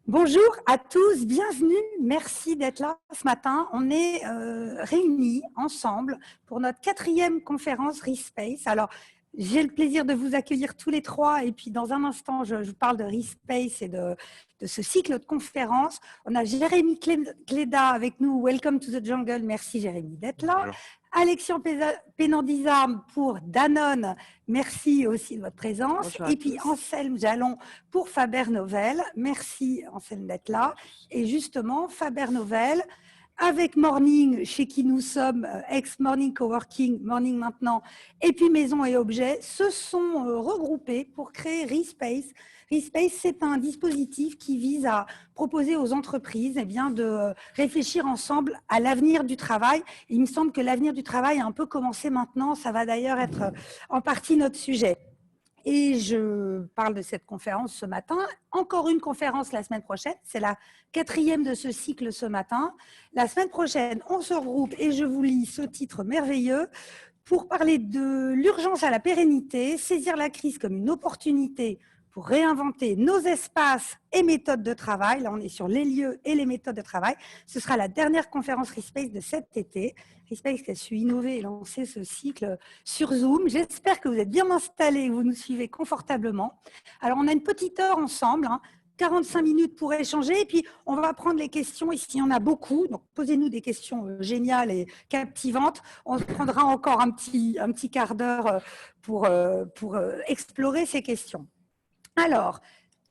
Bonjour à tous, bienvenue, merci d'être là ce matin. On est réunis ensemble pour notre 4e conférence ReSpace. Alors, j'ai le plaisir de vous accueillir tous les trois et puis dans un instant, je vous parle de ReSpace et de ce cycle de conférences. On a Jérémy Cléda avec nous, Welcome to the Jungle, merci Jérémy d'être là. Bonjour. Alexian Pénandizarme pour Danone, merci aussi de votre présence. Bonjour à Et puis tous. Anselme Jalon pour Faber Novel, merci Anselme d'être là. Et justement, Faber Novel, avec Morning, chez qui nous sommes, ex-Morning Coworking, Morning maintenant, et puis Maison et Objets, se sont regroupés pour créer ReSpace. ReSpace, c'est un dispositif qui vise à proposer aux entreprises de réfléchir ensemble à l'avenir du travail. Il me semble que l'avenir du travail a un peu commencé maintenant. Ça va d'ailleurs être en partie notre sujet. Et je parle de cette conférence ce matin. Encore une conférence la semaine prochaine. C'est la 4e de ce cycle ce matin. La semaine prochaine, on se regroupe et je vous lis ce titre merveilleux pour parler de l'urgence à la pérennité, saisir la crise comme une opportunité pour réinventer nos espaces et méthodes de travail. Là, on est sur les lieux et les méthodes de travail. Ce sera la dernière conférence ReSpace de cet été. ReSpace qui a su innover et lancer ce cycle sur Zoom. J'espère que vous êtes bien installés, que vous nous suivez confortablement. Alors, on a une petite heure ensemble, 45 minutes pour échanger, et puis on va prendre les questions, ici il y en a beaucoup, donc posez-nous des questions géniales et captivantes. On prendra encore un petit quart d'heure pour explorer ces questions. Alors,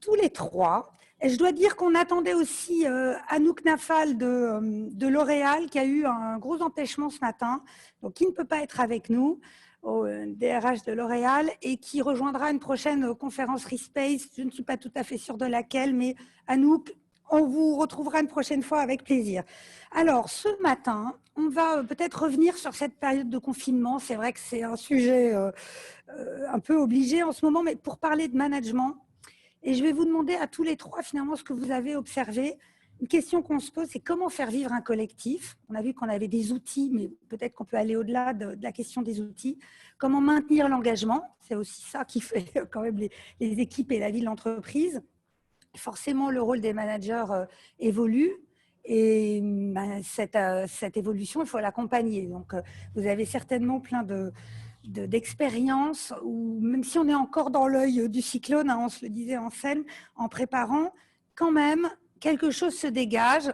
tous les trois, et je dois dire qu'on attendait aussi Anouk Nafal de L'Oréal, qui a eu un gros empêchement ce matin, donc qui ne peut pas être avec nous, au DRH de L'Oréal, et qui rejoindra une prochaine conférence ReSpace. Je ne suis pas tout à fait sûre de laquelle, mais Anouk, on vous retrouvera une prochaine fois avec plaisir. Alors, ce matin, on va peut-être revenir sur cette période de confinement. C'est vrai que c'est un sujet un peu obligé en ce moment, mais pour parler de management, et je vais vous demander à tous les trois finalement ce que vous avez observé. Une question qu'on se pose, c'est comment faire vivre un collectif. On a vu qu'on avait des outils, mais peut-être qu'on peut aller au-delà de la question des outils. Comment maintenir l'engagement, c'est aussi ça qui fait quand même les équipes et la vie de l'entreprise. Forcément, le rôle des managers évolue. Et cette évolution, il faut l'accompagner. Donc, vous avez certainement plein d'expériences où, même si on est encore dans l'œil du cyclone, on se le disait en scène, en préparant, quand même, quelque chose se dégage.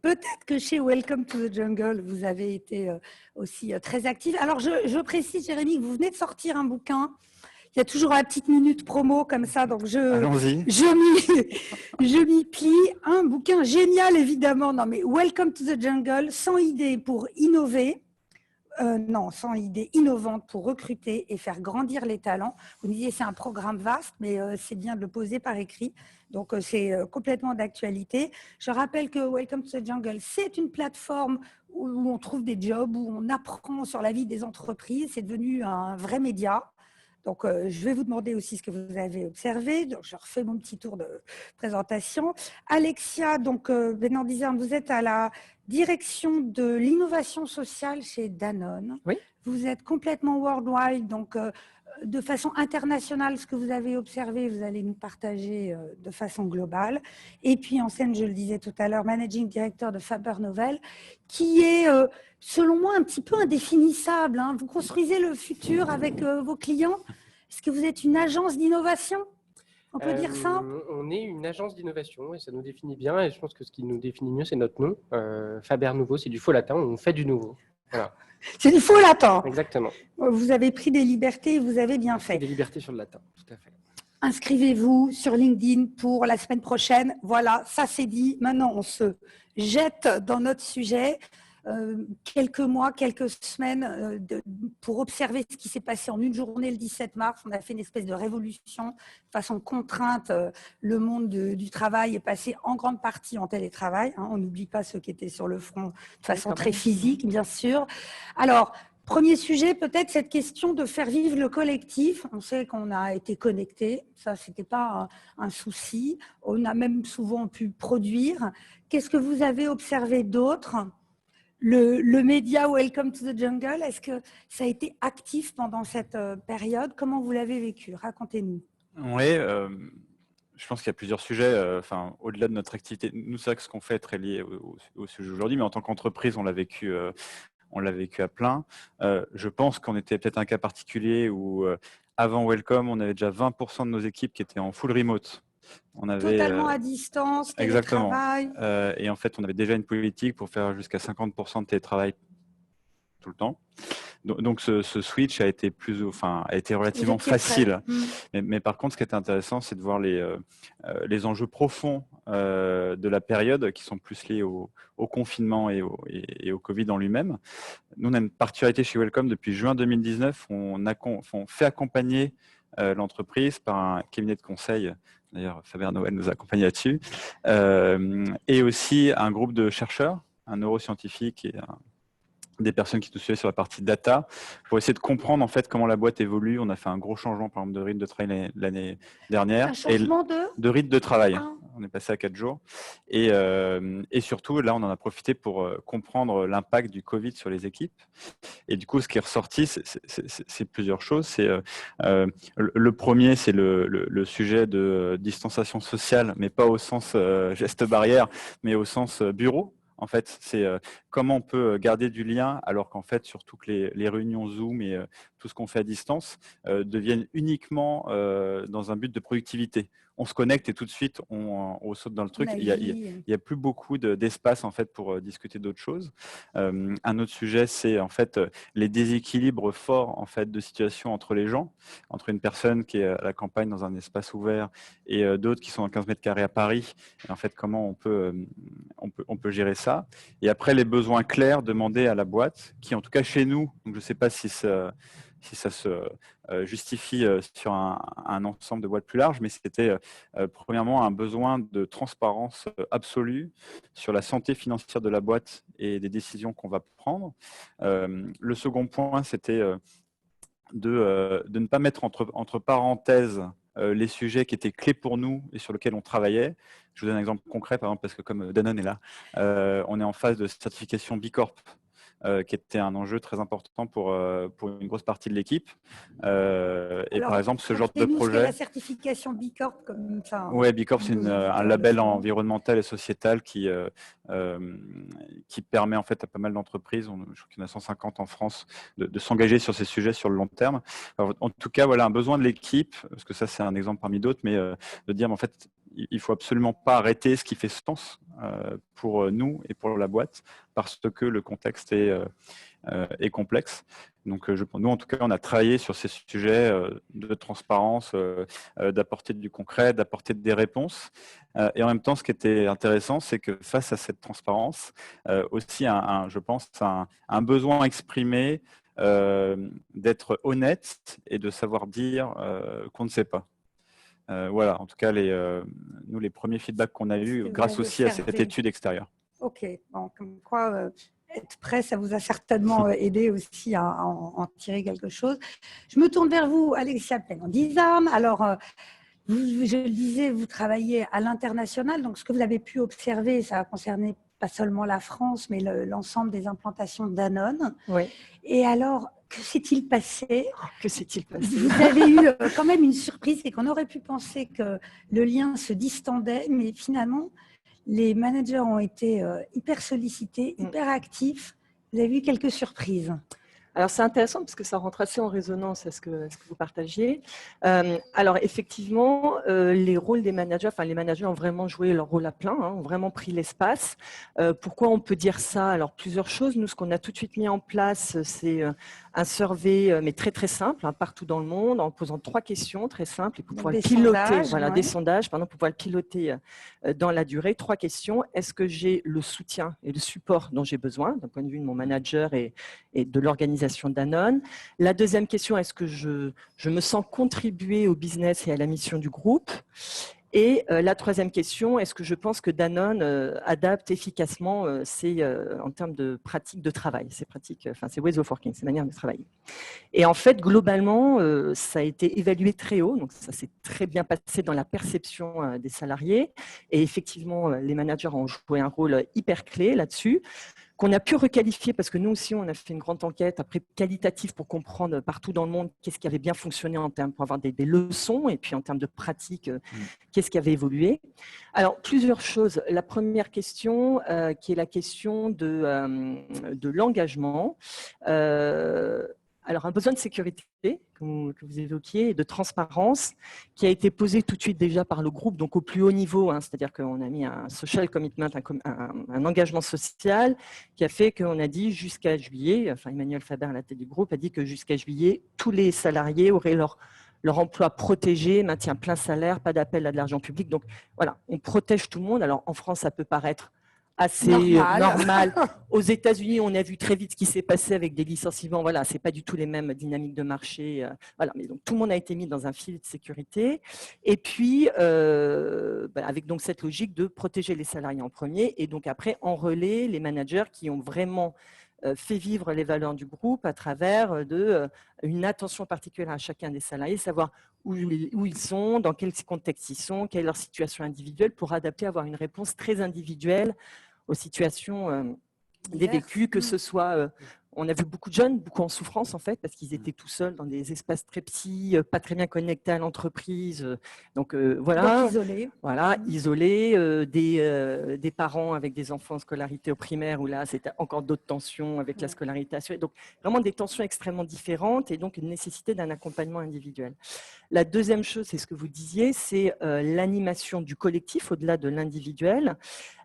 Peut-être que chez Welcome to the Jungle, vous avez été aussi très active. Alors, je précise, Jérémy, que vous venez de sortir un bouquin. Il y a toujours la petite minute promo comme ça, donc Allons-y. je m'y plie. Un bouquin génial, évidemment. Non, mais Welcome to the Jungle, 100 idées pour innover. Non, 100 idées innovantes pour recruter et faire grandir les talents. Vous me disiez, c'est un programme vaste, mais c'est bien de le poser par écrit. Donc, c'est complètement d'actualité. Je rappelle que Welcome to the Jungle, c'est une plateforme où on trouve des jobs, où on apprend sur la vie des entreprises. C'est devenu un vrai média. Donc, je vais vous demander aussi ce que vous avez observé. Donc, je refais mon petit tour de présentation. Alexia, donc, Benandizarme, vous êtes à la direction de l'innovation sociale chez Danone. Oui. Vous êtes complètement worldwide, donc de façon internationale, ce que vous avez observé, vous allez nous partager de façon globale. Et puis, en scène, je le disais tout à l'heure, Managing Director de Faber Novel, qui est, selon moi, un petit peu indéfinissable. Vous construisez le futur avec vos clients. Est-ce que vous êtes une agence d'innovation ? On peut dire ça ? On est une agence d'innovation et ça nous définit bien. Et je pense que ce qui nous définit mieux, c'est notre nom. Faber Nouveau, c'est du faux latin. On fait du nouveau. Voilà. C'est du faux latin. Exactement. Vous avez pris des libertés et vous avez bien fait. Des libertés sur le latin, tout à fait. Inscrivez-vous sur LinkedIn pour la semaine prochaine. Voilà, ça c'est dit. Maintenant, on se jette dans notre sujet. Quelques mois, quelques semaines pour observer ce qui s'est passé en une journée le 17 mars. On a fait une espèce de révolution de façon contrainte. Le monde du travail est passé en grande partie en télétravail. On n'oublie pas ceux qui étaient sur le front de façon très physique, bien sûr. Alors, premier sujet, peut-être cette question de faire vivre le collectif. On sait qu'on a été connectés, ça, ce n'était pas un souci. On a même souvent pu produire. Qu'est-ce que vous avez observé d'autre ? Le média Welcome to the Jungle, est-ce que ça a été actif pendant cette période ? Comment vous l'avez vécu ? Racontez-nous. Oui, je pense qu'il y a plusieurs sujets. Au-delà de notre activité, nous, c'est vrai que ce qu'on fait est très lié au sujet aujourd'hui, mais en tant qu'entreprise, on l'a vécu à plein. Je pense qu'on était peut-être un cas particulier où, avant Welcome, on avait déjà 20% de nos équipes qui étaient en full remote. On avait, Totalement à distance, exactement. télétravail. Et en fait, on avait déjà une politique pour faire jusqu'à 50% de télétravail tout le temps. Donc ce switch a été relativement facile. Mais par contre, ce qui était intéressant, c'est de voir les enjeux profonds de la période qui sont plus liés au confinement et au Covid en lui-même. Nous, on a une particularité chez Welcome depuis juin 2019. On fait accompagner l'entreprise par un cabinet de conseil. D'ailleurs, Faber Novel nous a accompagnés là-dessus. Et aussi un groupe de chercheurs, un neuroscientifique et des personnes qui nous suivaient sur la partie data pour essayer de comprendre en fait comment la boîte évolue. On a fait un gros changement par exemple de rythme de travail l'année dernière. Un changement de rythme de travail. Ah. On est passé à 4 jours. Et surtout, là, on en a profité pour comprendre l'impact du Covid sur les équipes. Et du coup, ce qui est ressorti, c'est plusieurs choses. C'est le premier, c'est le sujet de distanciation sociale, mais pas au sens geste barrière, mais au sens bureau. En fait, c'est comment on peut garder du lien alors qu'en fait, surtout que les réunions Zoom et tout ce qu'on fait à distance deviennent uniquement dans un but de productivité. On se connecte et tout de suite, on saute dans le truc. Il y a plus beaucoup d'espace en fait pour discuter d'autres choses. Un autre sujet, c'est en fait les déséquilibres forts en fait de situation entre les gens, entre une personne qui est à la campagne dans un espace ouvert et d'autres qui sont à 15 mètres carrés à Paris. Et en fait, comment on peut gérer ça. Et après, les besoins clairs demandés à la boîte, qui en tout cas chez nous, donc je ne sais pas si ça se justifie sur un ensemble de boîtes plus large, mais c'était premièrement un besoin de transparence absolue sur la santé financière de la boîte et des décisions qu'on va prendre. Le second point, c'était de ne pas mettre entre parenthèses les sujets qui étaient clés pour nous et sur lesquels on travaillait. Je vous donne un exemple concret, par exemple, parce que comme Danone est là, on est en phase de certification B Corp, qui était un enjeu très important pour une grosse partie de l'équipe. Et par exemple, ce genre de projet… la certification B Corp comme ça. Oui, B Corp, c'est un label environnemental et sociétal qui permet en fait à pas mal d'entreprises, je crois qu'il y en a 150 en France, de s'engager sur ces sujets sur le long terme. Alors, en tout cas, voilà un besoin de l'équipe, parce que ça c'est un exemple parmi d'autres, mais de dire en fait, il faut absolument pas arrêter ce qui fait sens pour nous et pour la boîte, parce que le contexte est complexe. Donc, nous, en tout cas, on a travaillé sur ces sujets de transparence, d'apporter du concret, d'apporter des réponses. Et en même temps, ce qui était intéressant, c'est que face à cette transparence, aussi, je pense, un besoin exprimé d'être honnête et de savoir dire qu'on ne sait pas. Voilà, en tout cas, nous, les premiers feedbacks qu'on a eus grâce aussi à cette étude extérieure. Ok, bon, comme quoi être prêt, ça vous a certainement aidé aussi à en tirer quelque chose. Je me tourne vers vous, Alexia Penandizam. Alors, je le disais, vous travaillez à l'international, donc ce que vous avez pu observer, ça a concerné pas seulement la France, mais l'ensemble des implantations Danone. Oui. Et alors, que s'est-il passé? Que s'est-il passé? Vous avez eu quand même une surprise, c'est qu'on aurait pu penser que le lien se distendait, mais finalement, les managers ont été hyper sollicités, hyper actifs. Vous avez vu quelques surprises? Alors, c'est intéressant parce que ça rentre assez en résonance à ce que vous partagiez. Alors, effectivement, les rôles des managers, les managers ont vraiment joué leur rôle à plein, ont vraiment pris l'espace. Pourquoi on peut dire ça? Alors, plusieurs choses. Nous, ce qu'on a tout de suite mis en place, c'est un survey, mais très, très simple, partout dans le monde, en posant 3 questions très simples et pour pouvoir le piloter. Des sondages, pour pouvoir le piloter dans la durée. 3 questions. Est-ce que j'ai le soutien et le support dont j'ai besoin, d'un point de vue de mon manager et de l'organisation Danone? La deuxième question, est-ce que je me sens contribuer au business et à la mission du groupe? Et la troisième question, est-ce que je pense que Danone adapte efficacement en termes de pratiques de travail, ces ways of working, ces manières de travailler. Et en fait, globalement, ça a été évalué très haut, donc ça s'est très bien passé dans la perception des salariés. Et effectivement, les managers ont joué un rôle hyper clé là-dessus. qu'on a pu requalifier, parce que nous aussi, on a fait une grande enquête après qualitative pour comprendre partout dans le monde qu'est-ce qui avait bien fonctionné en termes, pour avoir des leçons, et puis en termes de pratique, qu'est-ce qui avait évolué. Alors, plusieurs choses. La première question, qui est la question de l'engagement. Alors, un besoin de sécurité, que vous évoquiez, et de transparence, qui a été posé tout de suite déjà par le groupe, donc au plus haut niveau, hein, c'est-à-dire qu'on a mis un social commitment, un engagement social, qui a fait qu'on a dit jusqu'à juillet, enfin Emmanuel Faber, à la tête du groupe, a dit que jusqu'à juillet, tous les salariés auraient leur emploi protégé, maintien plein salaire, pas d'appel à de l'argent public. Donc voilà, on protège tout le monde. Alors en France, ça peut paraître assez normal. Aux États-Unis, on a vu très vite ce qui s'est passé avec des licenciements. Voilà, c'est pas du tout les mêmes dynamiques de marché. Voilà, mais donc tout le monde a été mis dans un filet de sécurité. Et puis, avec donc cette logique de protéger les salariés en premier, et donc après en relais les managers qui ont vraiment fait vivre les valeurs du groupe à travers une attention particulière à chacun des salariés, savoir où ils sont, dans quel contexte ils sont, quelle est leur situation individuelle, pour adapter, avoir une réponse très individuelle aux situations des vécus, que ce soit… on a vu beaucoup de jeunes, beaucoup en souffrance en fait, parce qu'ils étaient tout seuls dans des espaces très petits, pas très bien connectés à l'entreprise. Donc voilà. Donc isolés. Voilà, isolés, des parents avec des enfants en scolarité au primaire, où là c'était encore d'autres tensions avec la scolarité assurée. Donc vraiment des tensions extrêmement différentes, et donc une nécessité d'un accompagnement individuel. La deuxième chose, c'est ce que vous disiez, c'est l'animation du collectif au-delà de l'individuel.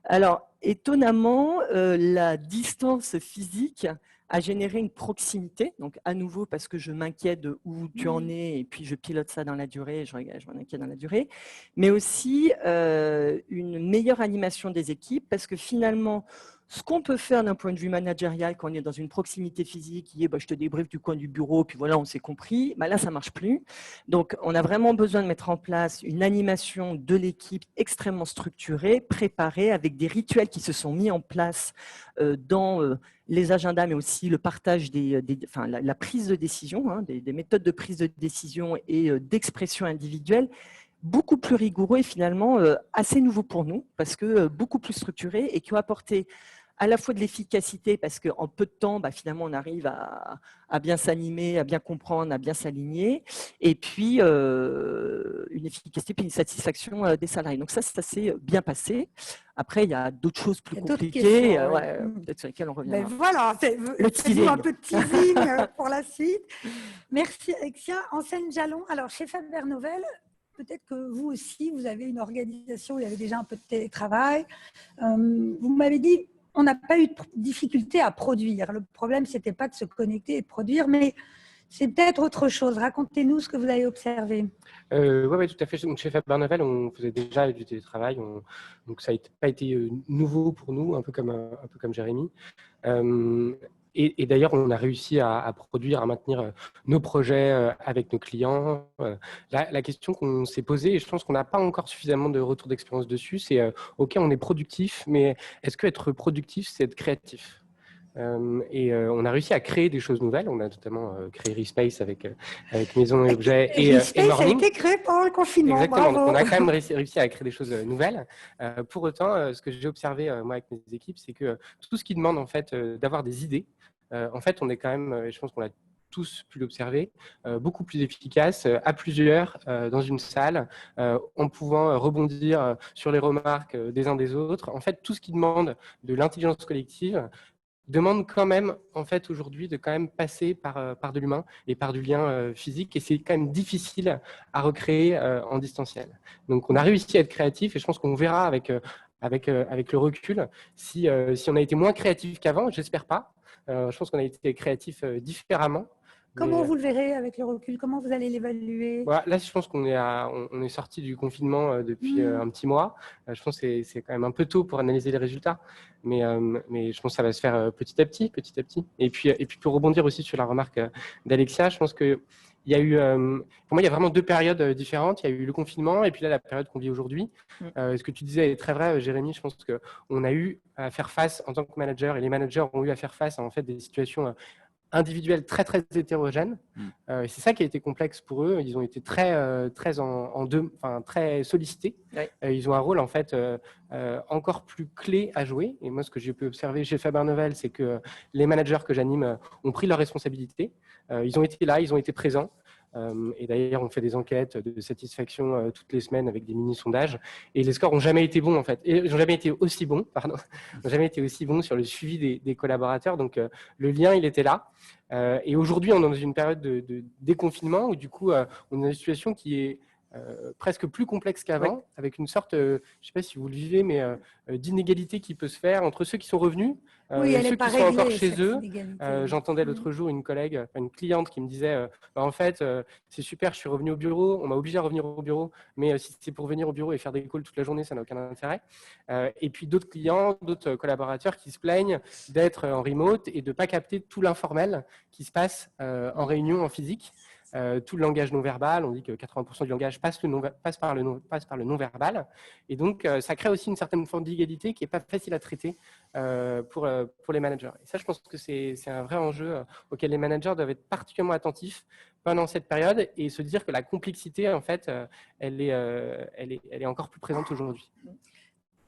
Alors, étonnamment, la distance physique a généré une proximité, donc à nouveau parce que je m'inquiète de où tu en es, et puis je pilote ça dans la durée, je m'en inquiète dans la durée, mais aussi une meilleure animation des équipes, parce que finalement, ce qu'on peut faire d'un point de vue managérial quand on est dans une proximité physique, qui est je te débriefe du coin du bureau, puis voilà, on s'est compris, là, ça ne marche plus. Donc, on a vraiment besoin de mettre en place une animation de l'équipe extrêmement structurée, préparée, avec des rituels qui se sont mis en place dans les agendas, mais aussi le partage la prise de décision, hein, des méthodes de prise de décision et d'expression individuelle, beaucoup plus rigoureux et finalement assez nouveau pour nous, parce que beaucoup plus structurés, et qui ont apporté à la fois de l'efficacité, parce qu'en peu de temps, finalement, on arrive à bien s'animer, à bien comprendre, à bien s'aligner, et puis une efficacité et une satisfaction des salariés. Donc ça s'est bien passé. Après, il y a d'autres choses plus compliquées, peut-être sur lesquelles on reviendra. Voilà, c'est un peu de teasing pour la suite. Merci Alexia. Enseigne Jalon, alors chez Faber Novel, peut-être que vous aussi, vous avez une organisation où il y avait déjà un peu de télétravail. Vous m'avez dit, on n'a pas eu de difficulté à produire. Le problème, ce n'était pas de se connecter et de produire, mais c'est peut-être autre chose. Racontez-nous ce que vous avez observé. Oui, tout à fait. Donc, chez Faber Novel, on faisait déjà du télétravail. Donc, ça n'a pas été nouveau pour nous, un peu comme Jérémy. Et d'ailleurs, on a réussi à produire, à maintenir nos projets avec nos clients. La question qu'on s'est posée, et je pense qu'on n'a pas encore suffisamment de retour d'expérience dessus, c'est OK, on est productif, mais est-ce qu'être productif, c'est être créatif ? On a réussi à créer des choses nouvelles. On a notamment créé Respace avec Maison et Objets et Morning. Ça a été créé pendant le confinement. Exactement. Bravo. Donc on a quand même réussi à créer des choses nouvelles. Pour autant, ce que j'ai observé moi avec mes équipes, c'est que tout ce qui demande en fait d'avoir des idées, en fait, on est quand même, je pense qu'on l'a tous pu l'observer, beaucoup plus efficace à plusieurs dans une salle, en pouvant rebondir sur les remarques des uns des autres. En fait, tout ce qui demande de l'intelligence collective demande quand même, en fait, aujourd'hui, de quand même passer par de l'humain et par du lien physique, et c'est quand même difficile à recréer en distanciel. Donc, on a réussi à être créatif, et je pense qu'on verra avec le recul si on a été moins créatif qu'avant. J'espère pas. Je pense qu'on a été créatif différemment. Comment vous le verrez avec le recul? Comment vous allez l'évaluer? Là, je pense qu'on est sorti du confinement depuis un petit mois. Je pense que c'est quand même un peu tôt pour analyser les résultats, mais je pense que ça va se faire petit à petit. Et puis pour rebondir aussi sur la remarque d'Alexia, je pense que il y a eu, pour moi, il y a vraiment deux périodes différentes. Il y a eu le confinement et puis là, la période qu'on vit aujourd'hui. Ce que tu disais est très vrai, Jérémy. Je pense qu'on a eu à faire face en tant que manager, et les managers ont eu à faire face à en fait des situations individuels très hétérogènes. C'est ça qui a été complexe pour eux. Ils ont été très sollicités. Ouais. Ils ont un rôle en fait encore plus clé à jouer. Et moi, ce que j'ai pu observer chez Faber Novel, c'est que les managers que j'anime ont pris leurs responsabilités. Ils ont été là, ils ont été présents. Et d'ailleurs, on fait des enquêtes de satisfaction toutes les semaines avec des mini-sondages. Et les scores n'ont jamais été bons, en fait. Et n'ont jamais été aussi bons, pardon. N'ont jamais été aussi bons sur le suivi des collaborateurs. Donc, le lien, il était là. Et aujourd'hui, on est dans une période de déconfinement où, du coup, on est dans une situation qui est presque plus complexe qu'avant, avec une sorte, je ne sais pas si vous le vivez, mais d'inégalité qui peut se faire entre ceux qui sont revenus, Oui, ceux qui sont encore chez eux. J'entendais Mm. l'autre jour une collègue, une cliente qui me disait en fait, c'est super, je suis revenu au bureau, on m'a obligé à revenir au bureau, mais si c'est pour venir au bureau et faire des calls toute la journée, ça n'a aucun intérêt. Et puis d'autres clients, d'autres collaborateurs qui se plaignent d'être en remote et de ne pas capter tout l'informel qui se passe en réunion, en physique. Tout le langage non verbal, on dit que 80% du langage passe par le non-verbal. Et donc, ça crée aussi une certaine forme d'égalité qui n'est pas facile à traiter pour les managers. Et ça, je pense que c'est un vrai enjeu auquel les managers doivent être particulièrement attentifs pendant cette période et se dire que la complexité, en fait, elle est encore plus présente aujourd'hui.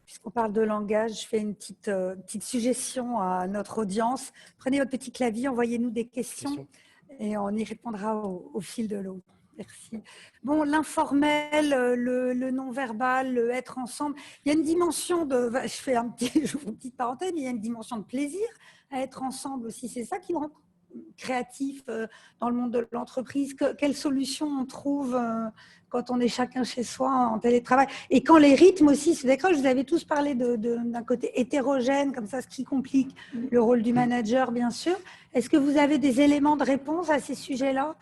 Puisqu'on parle de langage, je fais une petite suggestion à notre audience. Prenez votre petit clavier, envoyez-nous des questions. Et on y répondra au fil de l'eau. Merci. Bon, l'informel, le non-verbal, le être ensemble, il y a une dimension de, j'ouvre une petite parenthèse, mais il y a une dimension de plaisir à être ensemble aussi. C'est ça qui rend créatif dans le monde de l'entreprise. Quelle solution on trouve quand on est chacun chez soi en télétravail et quand les rythmes aussi se décrochent. Vous avez tous parlé d'un côté hétérogène, comme ça, ce qui complique le rôle du manager, bien sûr. Est-ce que vous avez des éléments de réponse à ces sujets-là?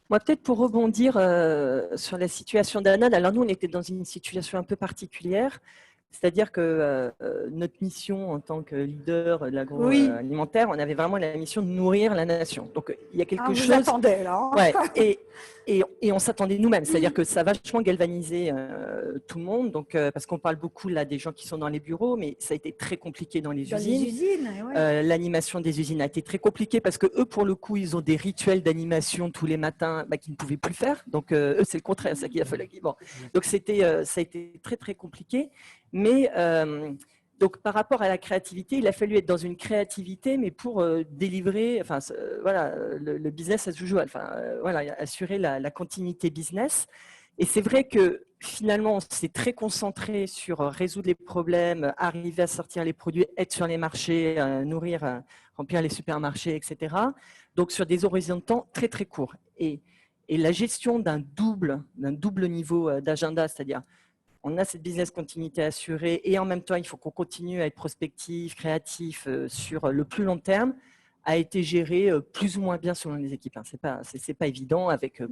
Moi, peut-être pour rebondir sur la situation d'Anna, alors nous, on était dans une situation un peu particulière. C'est-à-dire que notre mission en tant que leader de l'agroalimentaire, on avait vraiment la mission de nourrir la nation. Donc, il y a quelque chose… Vous attendez, là. Ouais, et on s'attendait nous-mêmes. C'est-à-dire que ça a vachement galvanisé tout le monde. Donc, parce qu'on parle beaucoup là des gens qui sont dans les bureaux, mais ça a été très compliqué dans les usines. L'animation des usines a été très compliquée parce que eux, pour le coup, ils ont des rituels d'animation tous les matins qu'ils ne pouvaient plus faire. Donc, eux, c'est le contraire. C'est qu'il a fallu… Bon. Donc, ça a été très compliqué. Mais donc, par rapport à la créativité, il a fallu être dans une créativité, mais pour délivrer, enfin, voilà, le business as usual, enfin, voilà, assurer la continuité business. Et c'est vrai que finalement, on s'est très concentré sur résoudre les problèmes, arriver à sortir les produits, être sur les marchés, nourrir, remplir les supermarchés, etc. Donc, sur des horizons de temps très courts. Et la gestion d'un double niveau d'agenda, c'est-à-dire on a cette business continuité assurée et en même temps, il faut qu'on continue à être prospectif, créatif sur le plus long terme, a été géré plus ou moins bien selon les équipes. C'est pas évident avec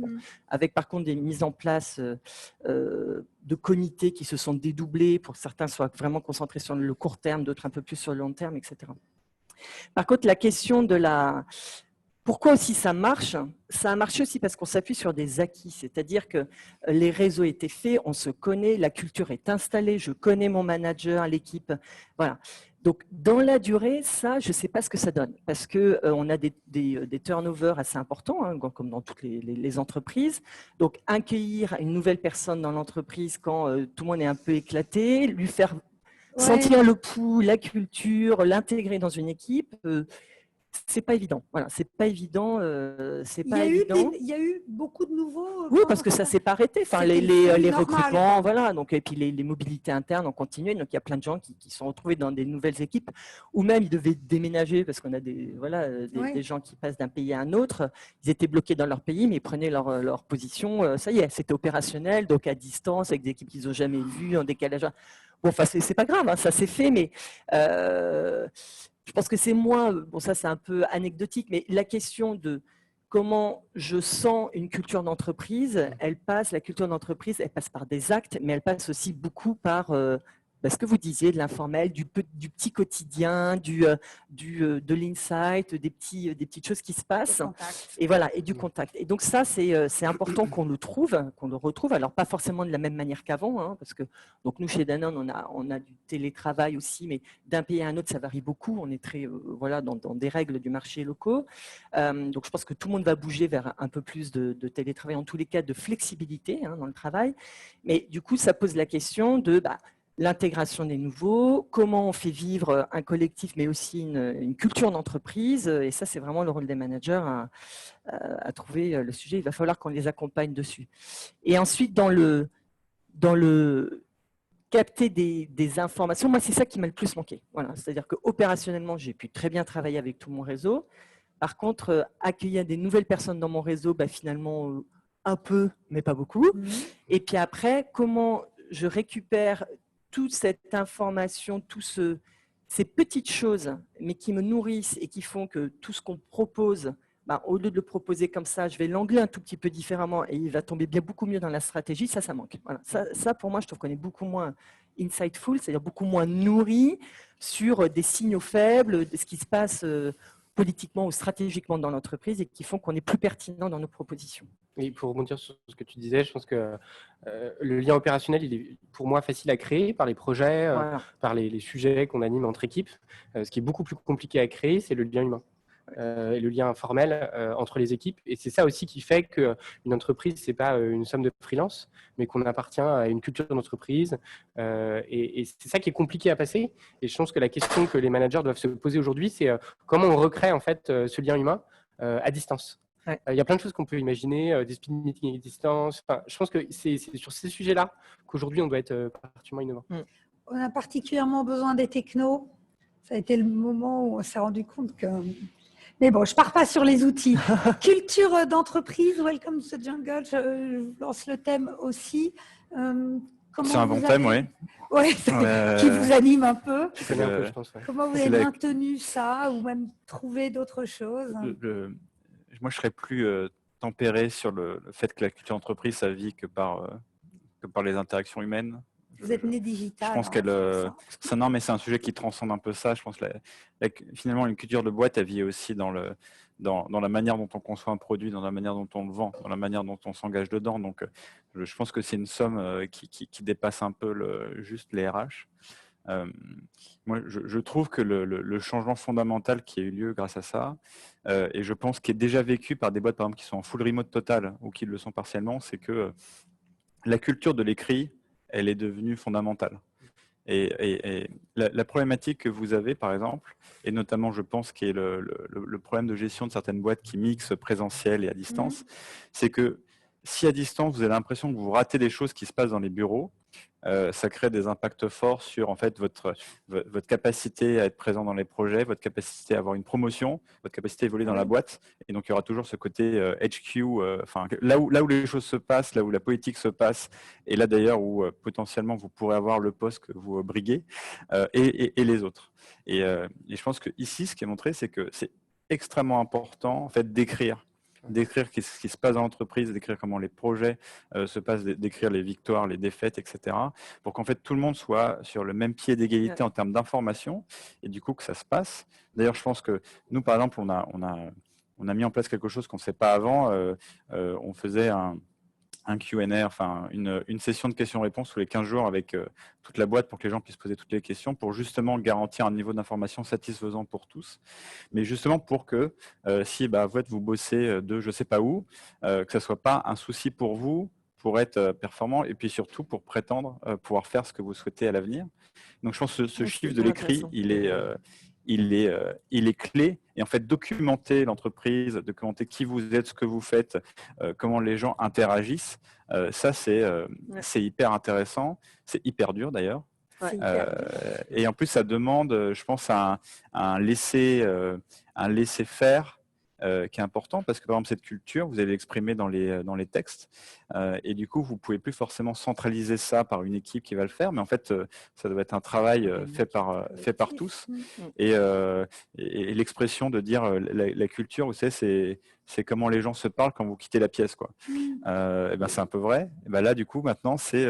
par contre des mises en place de comités qui se sont dédoublés pour que certains soient vraiment concentrés sur le court terme, d'autres un peu plus sur le long terme, etc. Par contre, la question de pourquoi aussi ça marche? Ça a marché aussi parce qu'on s'appuie sur des acquis, c'est-à-dire que les réseaux étaient faits, on se connaît, la culture est installée, je connais mon manager, l'équipe, voilà. Donc, dans la durée, ça, je ne sais pas ce que ça donne parce qu'on a des turnovers assez importants, hein, comme dans toutes les entreprises. Donc, accueillir une nouvelle personne dans l'entreprise quand tout le monde est un peu éclaté, lui faire sentir le pouls, la culture, l'intégrer dans une équipe… c'est pas évident. Voilà, c'est pas évident. Il y a eu beaucoup de nouveaux. Oui, parce que ça s'est pas arrêté. Enfin, les recrutements, voilà. Donc, et puis les mobilités internes ont continué. Donc, il y a plein de gens qui sont retrouvés dans des nouvelles équipes, ou même ils devaient déménager parce qu'on a des gens qui passent d'un pays à un autre. Ils étaient bloqués dans leur pays, mais ils prenaient leur position. Ça y est, c'était opérationnel, donc à distance, avec des équipes qu'ils n'ont jamais vues, en décalage. Bon, enfin, c'est pas grave, hein, ça s'est fait, mais je pense que c'est moins, bon ça c'est un peu anecdotique, mais la question de comment je sens une culture d'entreprise, la culture d'entreprise, elle passe par des actes, mais elle passe aussi beaucoup par ce que vous disiez, de l'informel, du petit quotidien, de l'insight, des petites choses qui se passent. Et voilà, et du contact. Et donc ça, c'est important qu'on le retrouve. Alors pas forcément de la même manière qu'avant, hein, parce que donc nous chez Danone, on a du télétravail aussi, mais d'un pays à un autre, ça varie beaucoup. On est très voilà dans des règles du marché locaux. Donc je pense que tout le monde va bouger vers un peu plus de télétravail, en tous les cas de flexibilité dans le travail. Mais du coup, ça pose la question de l'intégration des nouveaux, comment on fait vivre un collectif, mais aussi une culture d'entreprise. Et ça, c'est vraiment le rôle des managers à trouver le sujet. Il va falloir qu'on les accompagne dessus. Et ensuite, dans le capter des informations, moi, c'est ça qui m'a le plus manqué. Voilà. C'est-à-dire qu'opérationnellement, j'ai pu très bien travailler avec tout mon réseau. Par contre, accueillir des nouvelles personnes dans mon réseau, finalement, un peu, mais pas beaucoup. Et puis après, comment je récupère toute cette information, ces petites choses, mais qui me nourrissent et qui font que tout ce qu'on propose, au lieu de le proposer comme ça, je vais l'angler un tout petit peu différemment et il va tomber bien beaucoup mieux dans la stratégie, ça manque. Voilà. Ça, pour moi, je trouve qu'on est beaucoup moins insightful, c'est-à-dire beaucoup moins nourri sur des signaux faibles, de ce qui se passe politiquement ou stratégiquement dans l'entreprise et qui font qu'on est plus pertinent dans nos propositions. Et pour rebondir sur ce que tu disais, je pense que le lien opérationnel, il est pour moi facile à créer par les projets, voilà. Par les sujets qu'on anime entre équipes. Ce qui est beaucoup plus compliqué à créer, c'est le lien humain. Et le lien informel entre les équipes. Et c'est ça aussi qui fait qu'une entreprise, ce n'est pas une somme de freelance, mais qu'on appartient à une culture d'entreprise. Et c'est ça qui est compliqué à passer. Et je pense que la question que les managers doivent se poser aujourd'hui, c'est comment on recrée en fait, ce lien humain à distance. Ouais. Il y a plein de choses qu'on peut imaginer, des speed meetings à distance. Enfin, je pense que c'est sur ces sujets-là qu'aujourd'hui, on doit être particulièrement innovant. On a particulièrement besoin des technos. Ça a été le moment où on s'est rendu compte que... Mais bon, je ne pars pas sur les outils. Culture d'entreprise, Welcome to the Jungle, je lance le thème aussi. C'est un bon thème, oui. Oui, qui vous anime un peu. Tu connais un peu, je pense. Ouais. Comment vous avez maintenu ça ou même trouvé d'autres choses? Moi, je serais plus tempéré sur le fait que la culture d'entreprise, ça vit que par les interactions humaines. Vous êtes né digital. Je pense qu'elle. Non, mais c'est un sujet qui transcende un peu ça. Je pense que finalement, une culture de boîte, elle vit aussi dans la manière dont on conçoit un produit, dans la manière dont on le vend, dans la manière dont on s'engage dedans. Donc, je pense que c'est une somme qui dépasse un peu juste les RH. Moi, je trouve que le changement fondamental qui a eu lieu grâce à ça, et je pense qu'il est déjà vécu par des boîtes, par exemple, qui sont en full remote total ou qui le sont partiellement, c'est que la culture de l'écrit, elle est devenue fondamentale. Et la problématique que vous avez, par exemple, et notamment, je pense, qui est le problème de gestion de certaines boîtes qui mixent présentiel et à distance, c'est que si à distance, vous avez l'impression que vous ratez des choses qui se passent dans les bureaux, ça crée des impacts forts sur en fait, votre capacité à être présent dans les projets, votre capacité à avoir une promotion, votre capacité à évoluer dans la boîte. Et donc, il y aura toujours ce côté HQ, là où les choses se passent, là où la politique se passe, et là d'ailleurs où potentiellement vous pourrez avoir le poste que vous briguez, et les autres. Et je pense qu'ici, ce qui est montré, c'est que c'est extrêmement important en fait, d'écrire ce qui se passe dans l'entreprise, d'écrire comment les projets se passent, d'écrire les victoires, les défaites, etc. pour qu'en fait tout le monde soit sur le même pied d'égalité en termes d'information et du coup que ça se passe. D'ailleurs, je pense que nous, par exemple, on a mis en place quelque chose qu'on ne sait pas avant. On faisait un Q&A, enfin une session de questions-réponses tous les 15 jours avec toute la boîte pour que les gens puissent poser toutes les questions, pour justement garantir un niveau d'information satisfaisant pour tous. Mais justement pour que si vous bossez de je ne sais pas où, que ce ne soit pas un souci pour vous pour être performant et puis surtout pour prétendre pouvoir faire ce que vous souhaitez à l'avenir. Donc je pense que ce chiffre de l'écrit, il est clé. Et en fait, documenter l'entreprise, documenter qui vous êtes, ce que vous faites, comment les gens interagissent, ça, c'est hyper intéressant. C'est hyper dur, d'ailleurs. Et en plus, ça demande, je pense, un laisser-faire qui est important parce que par exemple cette culture, vous allez l'exprimer dans les textes et du coup vous pouvez plus forcément centraliser ça par une équipe qui va le faire, mais en fait ça doit être un travail fait par tous et l'expression de dire la culture, vous savez, c'est comment les gens se parlent quand vous quittez la pièce, quoi. Et ben c'est un peu vrai. Et ben là du coup maintenant c'est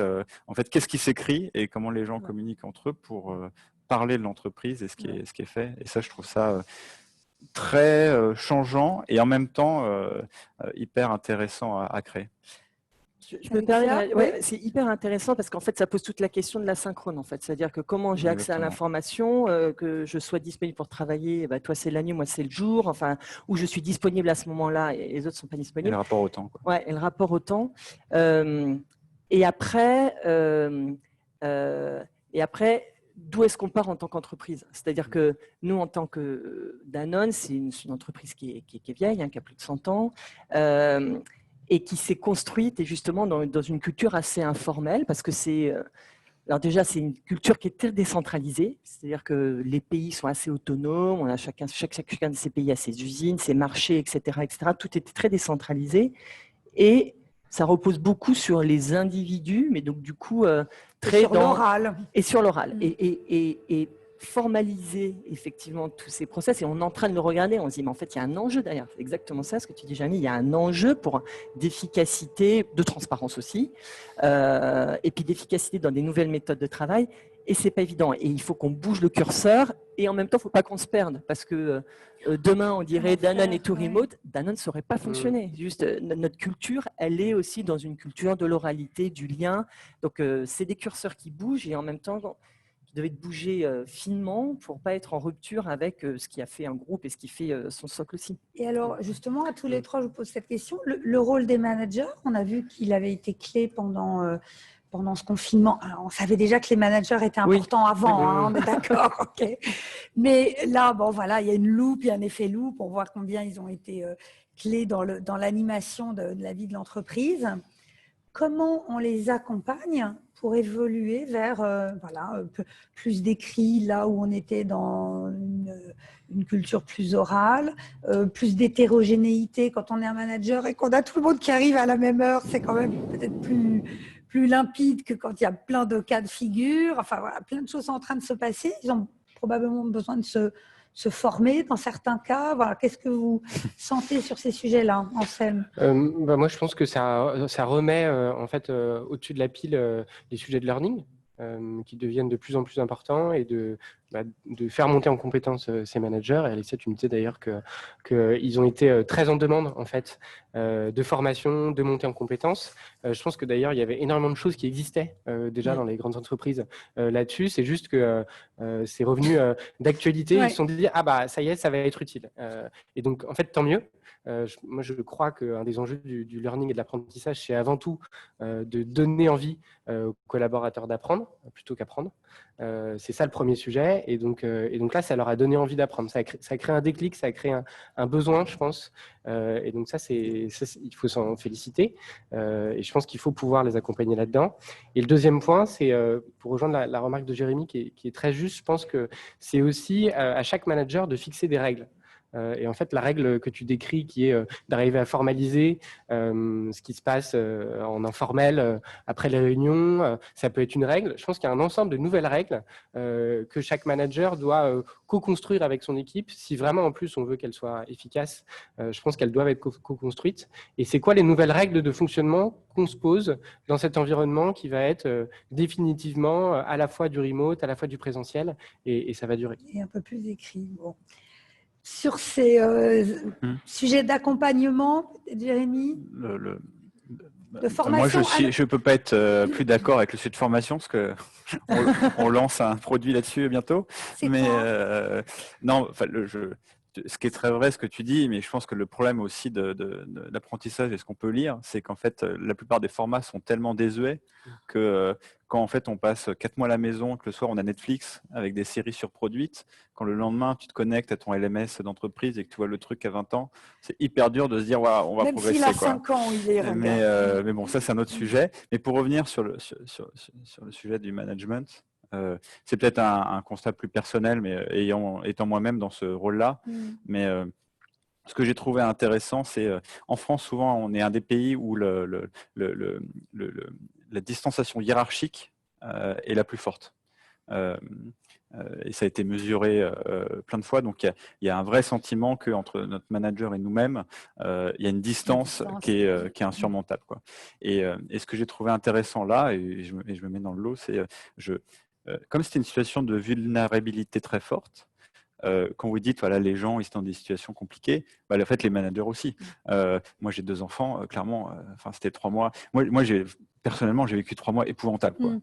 en fait qu'est-ce qui s'écrit et comment les gens communiquent entre eux pour parler de l'entreprise et ce qui est fait. Et ça je trouve ça très changeant et en même temps hyper intéressant à créer. Je me permets, c'est hyper intéressant parce qu'en fait, ça pose toute la question de l'asynchrone, en fait. C'est-à-dire que comment j'ai accès à l'information, que je sois disponible pour travailler, toi c'est la nuit, moi c'est le jour, enfin, où je suis disponible à ce moment-là et les autres ne sont pas disponibles. Et le rapport au temps, quoi. Ouais, et le rapport au temps. Et après, d'où est-ce qu'on part en tant qu'entreprise? C'est-à-dire que nous, en tant que Danone, c'est une entreprise qui est vieille, qui a plus de 100 ans, et qui s'est construite et justement dans une culture assez informelle, parce que alors déjà, c'est une culture qui est très décentralisée, c'est-à-dire que les pays sont assez autonomes, on a chacun de ces pays a ses usines, ses marchés, etc., etc. Tout est très décentralisé et ça repose beaucoup sur les individus, mais donc du coup très sur l'oral. Et sur l'oral. Et formaliser effectivement tous ces process, et on est en train de le regarder, on se dit mais en fait il y a un enjeu derrière, c'est exactement ça ce que tu dis Jérémy, il y a un enjeu d'efficacité, de transparence aussi, et puis d'efficacité dans des nouvelles méthodes de travail, et c'est pas évident, et il faut qu'on bouge le curseur, et en même temps il ne faut pas qu'on se perde, parce que demain on dirait Danone et tout remote, Danone ne saurait pas fonctionner, juste notre culture, elle est aussi dans une culture de l'oralité, du lien, donc c'est des curseurs qui bougent, et en même temps qui devait bouger finement pour ne pas être en rupture avec ce qui a fait un groupe et ce qui fait son socle aussi. Et alors, justement, à tous les trois, je vous pose cette question. Le rôle des managers, on a vu qu'il avait été clé pendant ce confinement. Alors, on savait déjà que les managers étaient importants avant, on est d'accord. Okay. Mais là, bon, voilà, il y a une loupe, il y a un effet loupe. On voit combien ils ont été clés dans l'animation de la vie de l'entreprise. Comment on les accompagne pour évoluer vers plus d'écrit, là où on était dans une culture plus orale, plus d'hétérogénéité quand on est un manager et qu'on a tout le monde qui arrive à la même heure, c'est quand même peut-être plus limpide que quand il y a plein de cas de figure. Enfin voilà, plein de choses sont en train de se passer. Ils ont probablement besoin de se former dans certains cas. Voilà, qu'est-ce que vous sentez sur ces sujets-là, Anselme? Moi, je pense que ça remet en fait au-dessus de la pile les sujets de learning qui deviennent de plus en plus importants et de faire monter en compétence ces managers. Et Alexia, tu me disais d'ailleurs qu'ils ont été très en demande en fait de formation, de montée en compétences. Je pense que d'ailleurs il y avait énormément de choses qui existaient déjà dans les grandes entreprises là-dessus. C'est juste que c'est revenu d'actualité. Ils se sont dit ça y est, ça va être utile. Et donc en fait tant mieux. Moi, je crois qu'un des enjeux du learning et de l'apprentissage, c'est avant tout de donner envie aux collaborateurs d'apprendre plutôt qu'apprendre. C'est ça le premier sujet. Et donc là, ça leur a donné envie d'apprendre. Ça a créé un déclic, ça a créé un besoin, je pense. Et donc ça, il faut s'en féliciter. Et je pense qu'il faut pouvoir les accompagner là-dedans. Et le deuxième point, c'est pour rejoindre la remarque de Jérémy qui est très juste, je pense que c'est aussi à chaque manager de fixer des règles. Et en fait, la règle que tu décris, qui est d'arriver à formaliser ce qui se passe en informel après les réunions, ça peut être une règle. Je pense qu'il y a un ensemble de nouvelles règles que chaque manager doit co-construire avec son équipe. Si vraiment, en plus, on veut qu'elles soient efficaces, je pense qu'elles doivent être co-construites. Et c'est quoi les nouvelles règles de fonctionnement qu'on se pose dans cet environnement qui va être définitivement à la fois du remote, à la fois du présentiel, et ça va durer. Et un peu plus écrit. Bon. Sur ces sujets d'accompagnement, Jérémy, de formation. Moi, je ne peux pas être plus d'accord avec le sujet de formation parce que on lance un produit là-dessus bientôt. Mais non, enfin, ce qui est très vrai, ce que tu dis, mais je pense que le problème aussi de l'apprentissage et ce qu'on peut lire, c'est qu'en fait, la plupart des formats sont tellement désuets que quand en fait on passe 4 mois à la maison, que le soir on a Netflix avec des séries surproduites, quand le lendemain tu te connectes à ton LMS d'entreprise et que tu vois le truc à 20 ans, c'est hyper dur de se dire on va même progresser. Même s'il a 5 ans, il est mais bon, ça c'est un autre sujet. Mais pour revenir sur le sujet du management, c'est peut-être un constat plus personnel, mais étant moi-même dans ce rôle-là. Mais ce que j'ai trouvé intéressant, c'est en France, souvent, on est un des pays où la distanciation hiérarchique est la plus forte. Et ça a été mesuré plein de fois. Donc, il y a un vrai sentiment qu'entre notre manager et nous-mêmes, il y a une distance qui est insurmontable, quoi. Et ce que j'ai trouvé intéressant là, et je me mets dans le lot, c'est comme c'était une situation de vulnérabilité très forte, quand vous dites, voilà, les gens, ils sont dans des situations compliquées, bah, en fait, les managers aussi. Moi, j'ai 2 enfants, clairement, c'était 3 mois. Moi personnellement, j'ai vécu 3 mois épouvantables, quoi.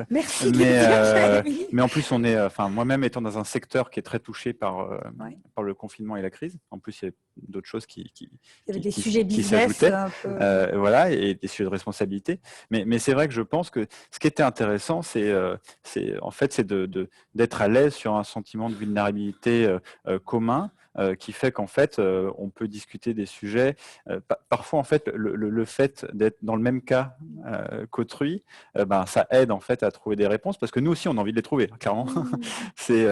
Merci de le dire. Mais en plus, moi-même étant dans un secteur qui est très touché par le confinement et la crise, en plus, il y a d'autres choses qui il y avait des sujets business s'ajoutaient, voilà, et des sujets de responsabilité. Mais c'est vrai que je pense que ce qui était intéressant, c'est d'être à l'aise sur un sentiment de vulnérabilité commun, qui fait qu'en fait, on peut discuter des sujets. Parfois, en fait, le fait d'être dans le même cas qu'autrui, ça aide en fait à trouver des réponses, parce que nous aussi, on a envie de les trouver, clairement. C'est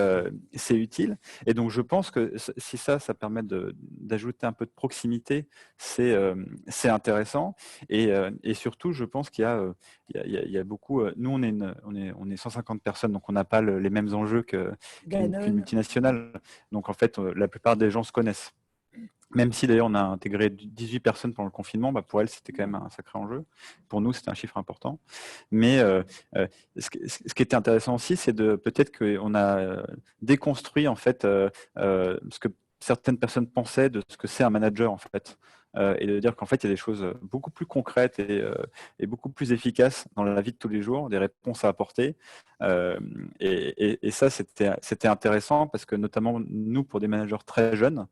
utile. Et donc, je pense que si ça permet d'ajouter un peu de proximité, c'est intéressant. Et surtout, je pense qu'il y a beaucoup. Nous, on est 150 personnes, donc on n'a pas les mêmes enjeux qu'une multinationale. Donc, en fait, la plupart des gens se connaissent. Même si d'ailleurs on a intégré 18 personnes pendant le confinement, pour elles c'était quand même un sacré enjeu. Pour nous c'était un chiffre important. Mais ce qui était intéressant aussi, c'est peut-être qu'on a déconstruit en fait ce que certaines personnes pensaient de ce que c'est un manager en fait. Et de dire qu'en fait il y a des choses beaucoup plus concrètes et beaucoup plus efficaces dans la vie de tous les jours, des réponses à apporter. Et ça c'était intéressant parce que notamment nous, pour des managers très jeunes,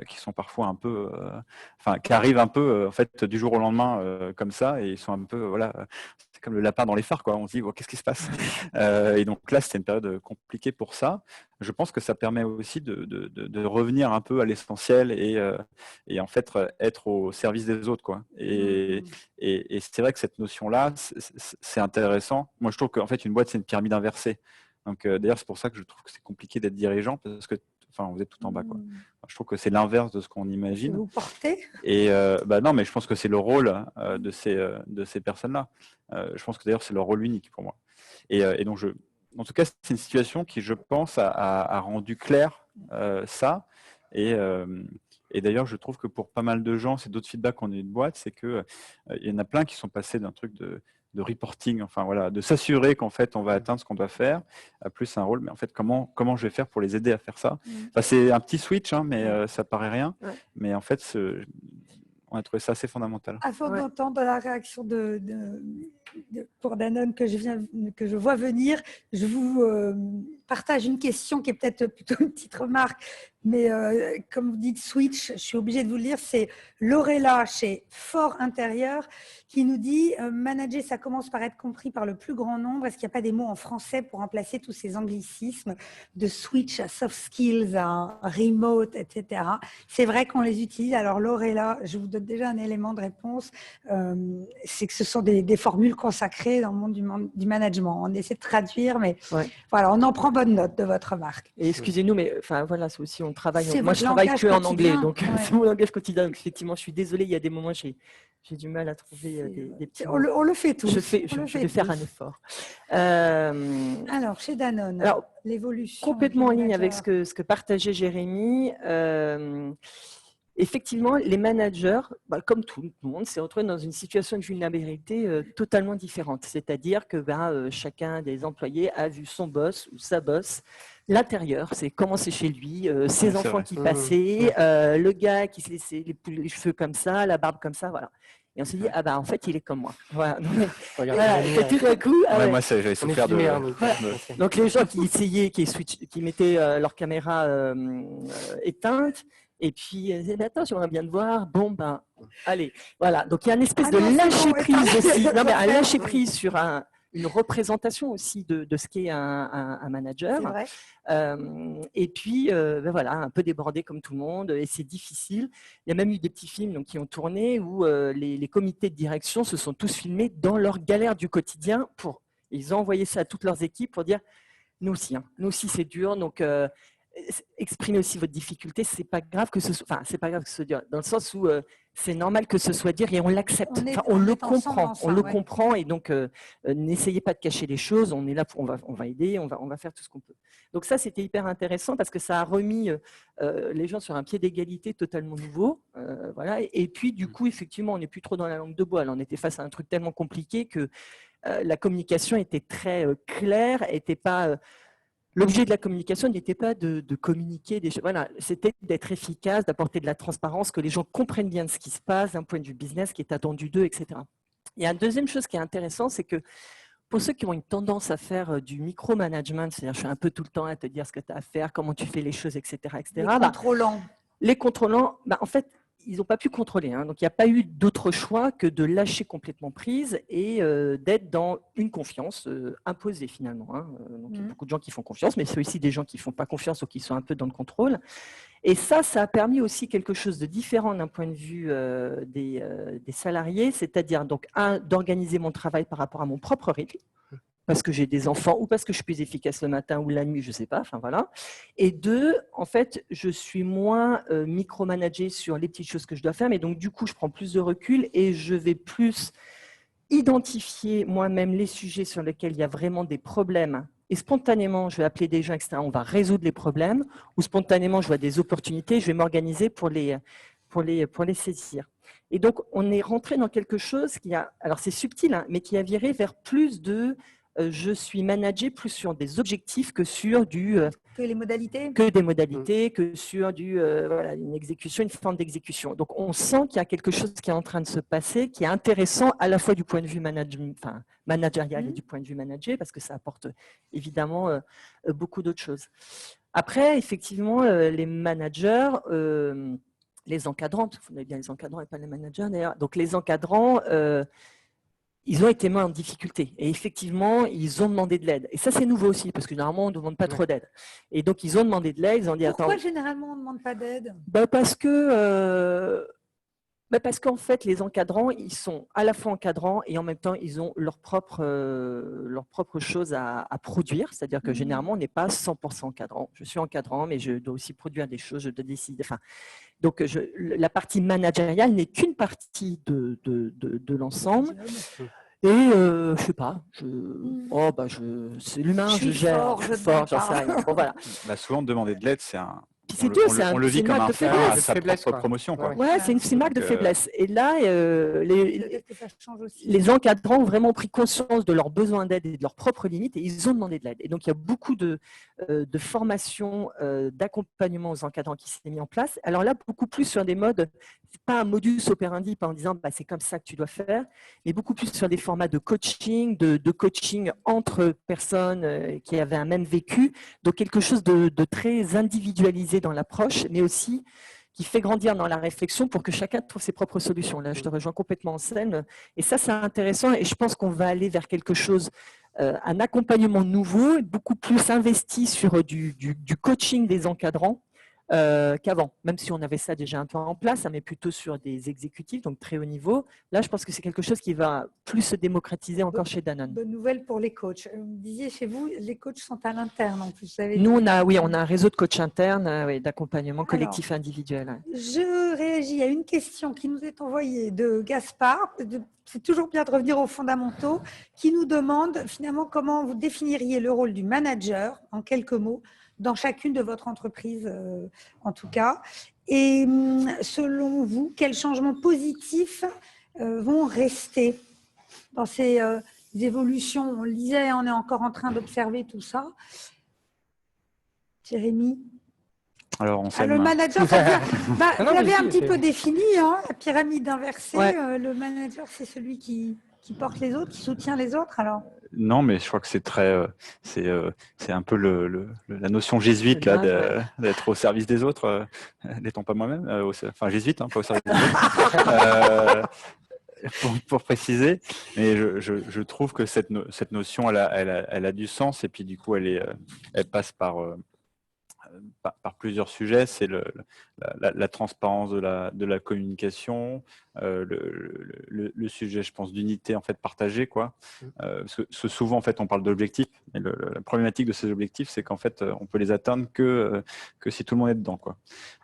qui sont parfois un peu, qui arrivent un peu en fait du jour au lendemain comme ça, et ils sont un peu, voilà, c'est comme le lapin dans les phares, quoi. On se dit, qu'est-ce qui se passe? Et donc là, c'était une période compliquée pour ça. Je pense que ça permet aussi de revenir un peu à l'essentiel et en fait être au service des autres, quoi. Et c'est vrai que cette notion-là, c'est intéressant. Moi, je trouve qu'en fait, une boîte, c'est une pyramide inversée. Donc d'ailleurs, c'est pour ça que je trouve que c'est compliqué d'être dirigeant, parce que vous êtes tout en bas, quoi. Je trouve que c'est l'inverse de ce qu'on imagine. Vous portez ? Et non, mais je pense que c'est le rôle de ces personnes-là. Je pense que d'ailleurs c'est leur rôle unique pour moi. Et donc en tout cas, c'est une situation qui, je pense, a rendu clair ça. Et d'ailleurs, je trouve que pour pas mal de gens, c'est d'autres feedbacks qu'on a eu de boîte, c'est que il y en a plein qui sont passés d'un truc de reporting, de s'assurer qu'en fait on va atteindre ce qu'on doit faire, plus un rôle, mais en fait comment je vais faire pour les aider à faire ça. C'est un petit switch, mais ça paraît rien, mais en fait on a trouvé ça assez fondamental. Avant d'entendre la réaction pour Danone que je vois venir, je vous partage une question qui est peut-être plutôt une petite remarque, mais comme vous dites switch, je suis obligée de vous le dire, c'est Lorella chez Fort Intérieur qui nous dit manager, ça commence par être compris par le plus grand nombre. Est-ce qu'il n'y a pas des mots en français pour remplacer tous ces anglicismes de switch à soft skills, à remote, etc. C'est vrai qu'on les utilise. Alors Lorella, je vous donne déjà un élément de réponse, c'est que ce sont des formules consacrées dans le monde du management. On essaie de traduire, mais voilà, on en prend bonne note de votre remarque. Et excusez-nous, mais voilà, c'est aussi, on travaille. Moi, je travaille que en anglais, donc c'est mon langage quotidien. Donc effectivement, je suis désolée, il y a des moments j'ai du mal à trouver des petits. On le fait tous. Je vais faire un effort. Alors, chez Danone, l'évolution. Complètement en ligne avec ce que partageait Jérémy. Effectivement, les managers, comme tout le monde, s'est retrouvé dans une situation de vulnérabilité totalement différente. C'est-à-dire que chacun des employés a vu son boss ou sa boss, l'intérieur, c'est comment c'est chez lui, ses enfants qui passaient, le gars qui se laissait les cheveux comme ça, la barbe comme ça, voilà. Et on s'est dit, en fait, il est comme moi. Voilà. Et tout d'un coup, moi, j'avais souffert de... Donc, les gens qui essayaient, qui mettaient leur caméra éteinte, et puis, attends, j'aimerais bien te voir. Bon, allez, voilà. Donc, il y a une espèce de lâcher-prise aussi. Non, mais un lâcher-prise sur une représentation aussi de ce qu'est un manager. C'est vrai. Et puis, voilà, un peu débordé comme tout le monde, et c'est difficile. Il y a même eu des petits films qui ont tourné où les comités de direction se sont tous filmés dans leur galère du quotidien. Ils ont envoyé ça à toutes leurs équipes pour dire, nous aussi c'est dur, donc... exprimer aussi votre difficulté, c'est pas grave que ce soit, enfin, c'est pas grave que ce soit dire, dans le sens où c'est normal que ce soit dire et on l'accepte. On le comprend, comprend et donc n'essayez pas de cacher les choses. On est là, on va aider, on va faire tout ce qu'on peut. Donc ça, c'était hyper intéressant parce que ça a remis les gens sur un pied d'égalité totalement nouveau. Voilà. Et puis du coup, effectivement, on n'est plus trop dans la langue de bois. Là, on était face à un truc tellement compliqué que la communication était très claire, était pas l'objet de la communication n'était pas de communiquer des choses. Voilà, c'était d'être efficace, d'apporter de la transparence, que les gens comprennent bien ce qui se passe d'un point de vue business, qui est attendu d'eux, etc. Il y a une deuxième chose qui est intéressante, c'est que pour ceux qui ont une tendance à faire du micromanagement, c'est-à-dire je suis un peu tout le temps à te dire ce que tu as à faire, comment tu fais les choses, etc. Les contrôlants. Les contrôlants, en fait, ils n'ont pas pu contrôler. Hein. Donc, il n'y a pas eu d'autre choix que de lâcher complètement prise et d'être dans une confiance imposée finalement. Hein. Donc, il y a beaucoup de gens qui font confiance, mais c'est aussi des gens qui ne font pas confiance ou qui sont un peu dans le contrôle. Et ça a permis aussi quelque chose de différent d'un point de vue des salariés, c'est-à-dire donc d'organiser mon travail par rapport à mon propre rythme, parce que j'ai des enfants ou parce que je suis plus efficace le matin ou la nuit, je ne sais pas, enfin voilà. Et deux, en fait, je suis moins micromanagée sur les petites choses que je dois faire, mais donc du coup, je prends plus de recul et je vais plus identifier moi-même les sujets sur lesquels il y a vraiment des problèmes. Et spontanément, je vais appeler des gens, etc. On va résoudre les problèmes, ou spontanément, je vois des opportunités, je vais m'organiser pour les saisir. Et donc, on est rentré dans quelque chose qui a, alors c'est subtil, hein, mais qui a viré vers plus de je suis managé plus sur des objectifs que sur que les modalités, que sur voilà, une exécution, une forme d'exécution. Donc on sent qu'il y a quelque chose qui est en train de se passer, qui est intéressant à la fois du point de vue managérial et du point de vue manager, parce que ça apporte évidemment beaucoup d'autres choses. Après, effectivement, les managers, les encadrants, parce que vous avez bien les encadrants et pas les managers d'ailleurs. Donc les encadrants, ils ont été mis en difficulté. Et effectivement, ils ont demandé de l'aide. Et ça, c'est nouveau aussi, parce que généralement, on ne demande pas trop d'aide. Et donc, ils ont demandé de l'aide. Ils ont dit, pourquoi généralement, on ne demande pas d'aide ? Parce qu'en fait, les encadrants, ils sont à la fois encadrants et en même temps, ils ont leurs propres choses à produire. C'est-à-dire que généralement, on n'est pas 100% encadrant. Je suis encadrant, mais je dois aussi produire des choses, je dois décider. Enfin, donc, la partie managériale n'est qu'une partie de l'ensemble. Et je ne sais pas, c'est l'humain, je gère, je suis fort, j'en sais rien. Bon, voilà. Souvent, demander de l'aide, c'est un... On le vit comme un frein à sa propre promotion. Ouais, c'est une marque de faiblesse. Et là, les encadrants ont vraiment pris conscience de leurs besoins d'aide et de leurs propres limites et ils ont demandé de l'aide. Et donc, il y a beaucoup de formation, d'accompagnement aux encadrants qui s'est mis en place. Alors là, beaucoup plus sur des modes, pas un modus operandi, pas en disant c'est comme ça que tu dois faire, mais beaucoup plus sur des formats de coaching, de coaching entre personnes qui avaient un même vécu. Donc, quelque chose de très individualisé dans l'approche, mais aussi qui fait grandir dans la réflexion pour que chacun trouve ses propres solutions. Là, je te rejoins complètement en scène. Et ça, c'est intéressant et je pense qu'on va aller vers quelque chose, un accompagnement nouveau, beaucoup plus investi sur du coaching des encadrants qu'avant. Même si on avait ça déjà un peu en place, mais plutôt sur des exécutifs, donc très haut niveau. Là, je pense que c'est quelque chose qui va plus se démocratiser encore chez Danone. Bonne nouvelle pour les coachs. Vous me disiez, chez vous, les coachs sont à l'interne en plus. Nous, on a un réseau de coachs internes, d'accompagnement collectif et individuel. Je réagis à une question qui nous est envoyée de Gaspard. C'est toujours bien de revenir aux fondamentaux, qui nous demande finalement comment vous définiriez le rôle du manager, en quelques mots, dans chacune de votre entreprise, en tout cas. Et selon vous, quels changements positifs vont rester dans ces évolutions? On le disait, on est encore en train d'observer tout ça. Jérémy? Alors, le manager, vous l'avez un petit peu défini, hein, la pyramide inversée. Ouais. Le manager, c'est celui qui porte les autres, qui soutient les autres. Alors non, mais je crois que c'est très, c'est un peu la notion jésuite là d'être au service des autres, n'étant pas moi-même, enfin jésuite, hein, pas au service des autres. Pour préciser, mais je trouve que cette notion, elle a du sens et puis du coup, elle passe par par plusieurs sujets. C'est la transparence de la communication, le sujet, je pense, d'unité en fait partagée, quoi. Parce que souvent, en fait, on parle d'objectifs, mais la problématique de ces objectifs, c'est qu'en fait, on peut les atteindre que si tout le monde est dedans, quoi.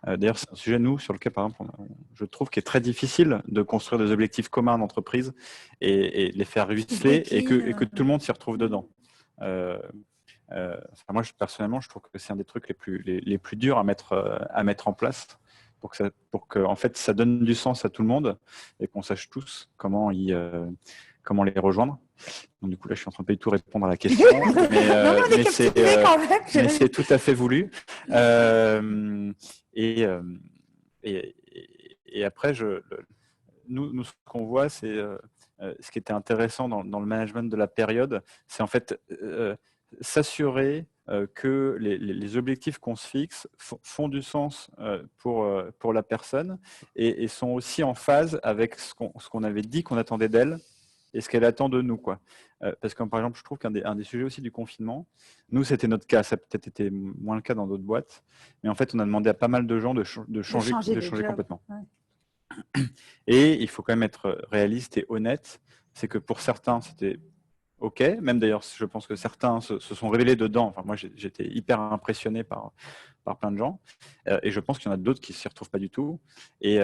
D'ailleurs, c'est un sujet, nous, sur lequel, par exemple, je trouve qu'il est très difficile de construire des objectifs communs d'entreprise et les faire ruisseler et que tout le monde s'y retrouve dedans. Moi, personnellement, je trouve que c'est un des trucs les plus durs à mettre en place pour que en fait, ça donne du sens à tout le monde et qu'on sache tous comment les rejoindre. Donc, du coup, là, je suis en train de pas du tout répondre à la question, mais c'est tout à fait voulu. Et après, nous, ce qu'on voit, c'est ce qui était intéressant dans le management de la période, c'est en fait s'assurer que les objectifs qu'on se fixe font du sens pour la personne et sont aussi en phase avec ce qu'on avait dit qu'on attendait d'elle et ce qu'elle attend de nous, quoi. Parce que, par exemple, je trouve qu'un des sujets aussi du confinement, nous, c'était notre cas, ça a peut-être été moins le cas dans d'autres boîtes, mais en fait, on a demandé à pas mal de gens de changer complètement. Ouais. Et il faut quand même être réaliste et honnête, c'est que pour certains, c'était OK, même d'ailleurs, je pense que certains se sont révélés dedans. Enfin, moi, j'étais hyper impressionné par plein de gens. Et je pense qu'il y en a d'autres qui ne s'y retrouvent pas du tout. Et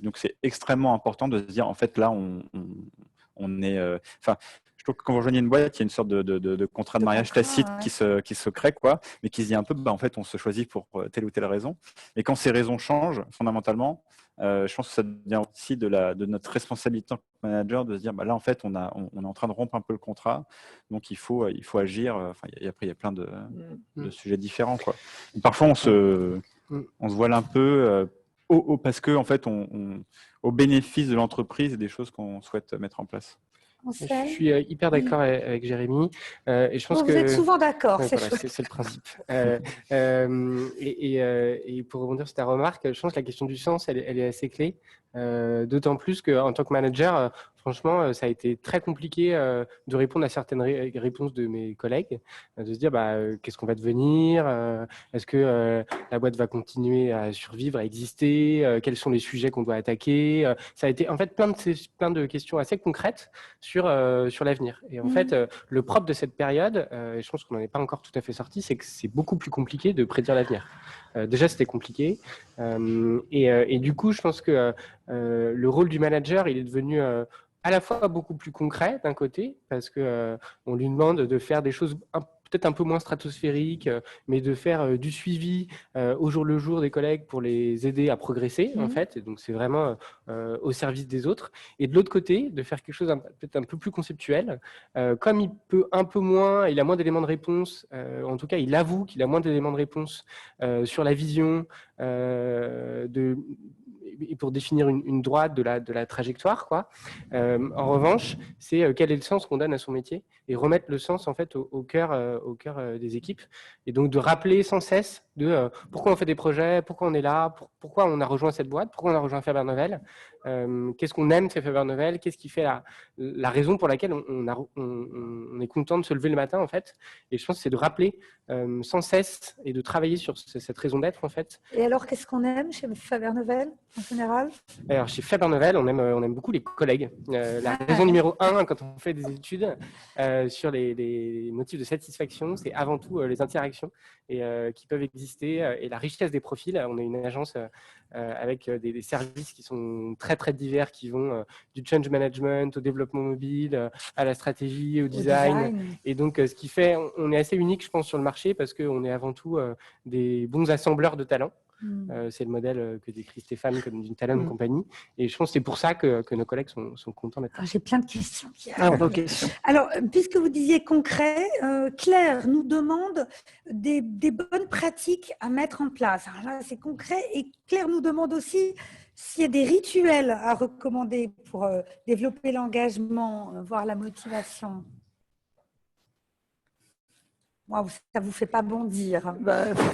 donc, c'est extrêmement important de se dire, en fait, là, on est… je trouve que quand vous rejoignez une boîte, il y a une sorte de contrat de mariage tacite qui se crée, quoi, mais qui se dit un peu, en fait, on se choisit pour telle ou telle raison. Et quand ces raisons changent, fondamentalement, je pense que ça devient aussi de notre responsabilité en tant que manager de se dire, là, en fait, on est en train de rompre un peu le contrat, donc il faut agir. Après, il y a plein de sujets différents, quoi. Et parfois, on se voile un peu parce que, en fait, au bénéfice de l'entreprise et des choses qu'on souhaite mettre en place. Je suis hyper d'accord avec Jérémy. Et je pense vous êtes souvent d'accord, c'est le principe. Et pour rebondir sur ta remarque, je pense que la question du sens, elle est assez clé. D'autant plus qu'en tant que manager, franchement, ça a été très compliqué de répondre à certaines réponses de mes collègues, de se dire qu'est-ce qu'on va devenir, est-ce que la boîte va continuer à survivre, à exister, quels sont les sujets qu'on doit attaquer. Ça a été en fait plein de questions assez concrètes sur l'avenir. Et en fait, le propre de cette période, et je pense qu'on n'en est pas encore tout à fait sorti, c'est que c'est beaucoup plus compliqué de prédire l'avenir. Déjà, c'était compliqué. Et du coup, je pense que le rôle du manager, il est devenu à la fois beaucoup plus concret d'un côté, parce que on lui demande de faire des choses peut-être un peu moins stratosphériques, mais de faire du suivi au jour le jour des collègues pour les aider à progresser, en fait. Et donc, c'est vraiment au service des autres. Et de l'autre côté, de faire quelque chose peut-être un peu plus conceptuel. Comme il peut un peu moins, il a moins d'éléments de réponse, en tout cas, il avoue qu'il a moins d'éléments de réponse sur la vision et pour définir une droite de la trajectoire, quoi. En revanche, c'est quel est le sens qu'on donne à son métier et remettre le sens en fait au cœur des équipes et donc de rappeler sans cesse de pourquoi on fait des projets, pourquoi on est là, pourquoi on a rejoint cette boîte, pourquoi on a rejoint Faber Novel, qu'est-ce qu'on aime chez Faber Novel, qu'est-ce qui fait la raison pour laquelle on est content de se lever le matin en fait. Et je pense que c'est de rappeler sans cesse et de travailler sur cette raison d'être en fait. Et alors, qu'est-ce qu'on aime chez Faber Novel en général? Alors, chez Faber Novel, on aime beaucoup les collègues. La raison numéro 1 quand on fait des études sur les motifs de satisfaction, c'est avant tout les interactions qui peuvent exister et la richesse des profils. On est une agence avec des services qui sont très très divers, qui vont du change management au développement mobile, à la stratégie, au design. Et donc, ce qui fait, on est assez unique, je pense, sur le marché parce qu'on est avant tout des bons assembleurs de talents. C'est le modèle que décrit Stéphane comme d'une talent compagnie. Et je pense que c'est pour ça que nos collègues sont contents d'être là. J'ai plein de questions qui arrivent. Alors, puisque vous disiez concret, Claire nous demande des bonnes pratiques à mettre en place. Alors là, c'est concret. Et Claire nous demande aussi s'il y a des rituels à recommander pour développer l'engagement, voire la motivation. Wow, ça ne vous fait pas bondir.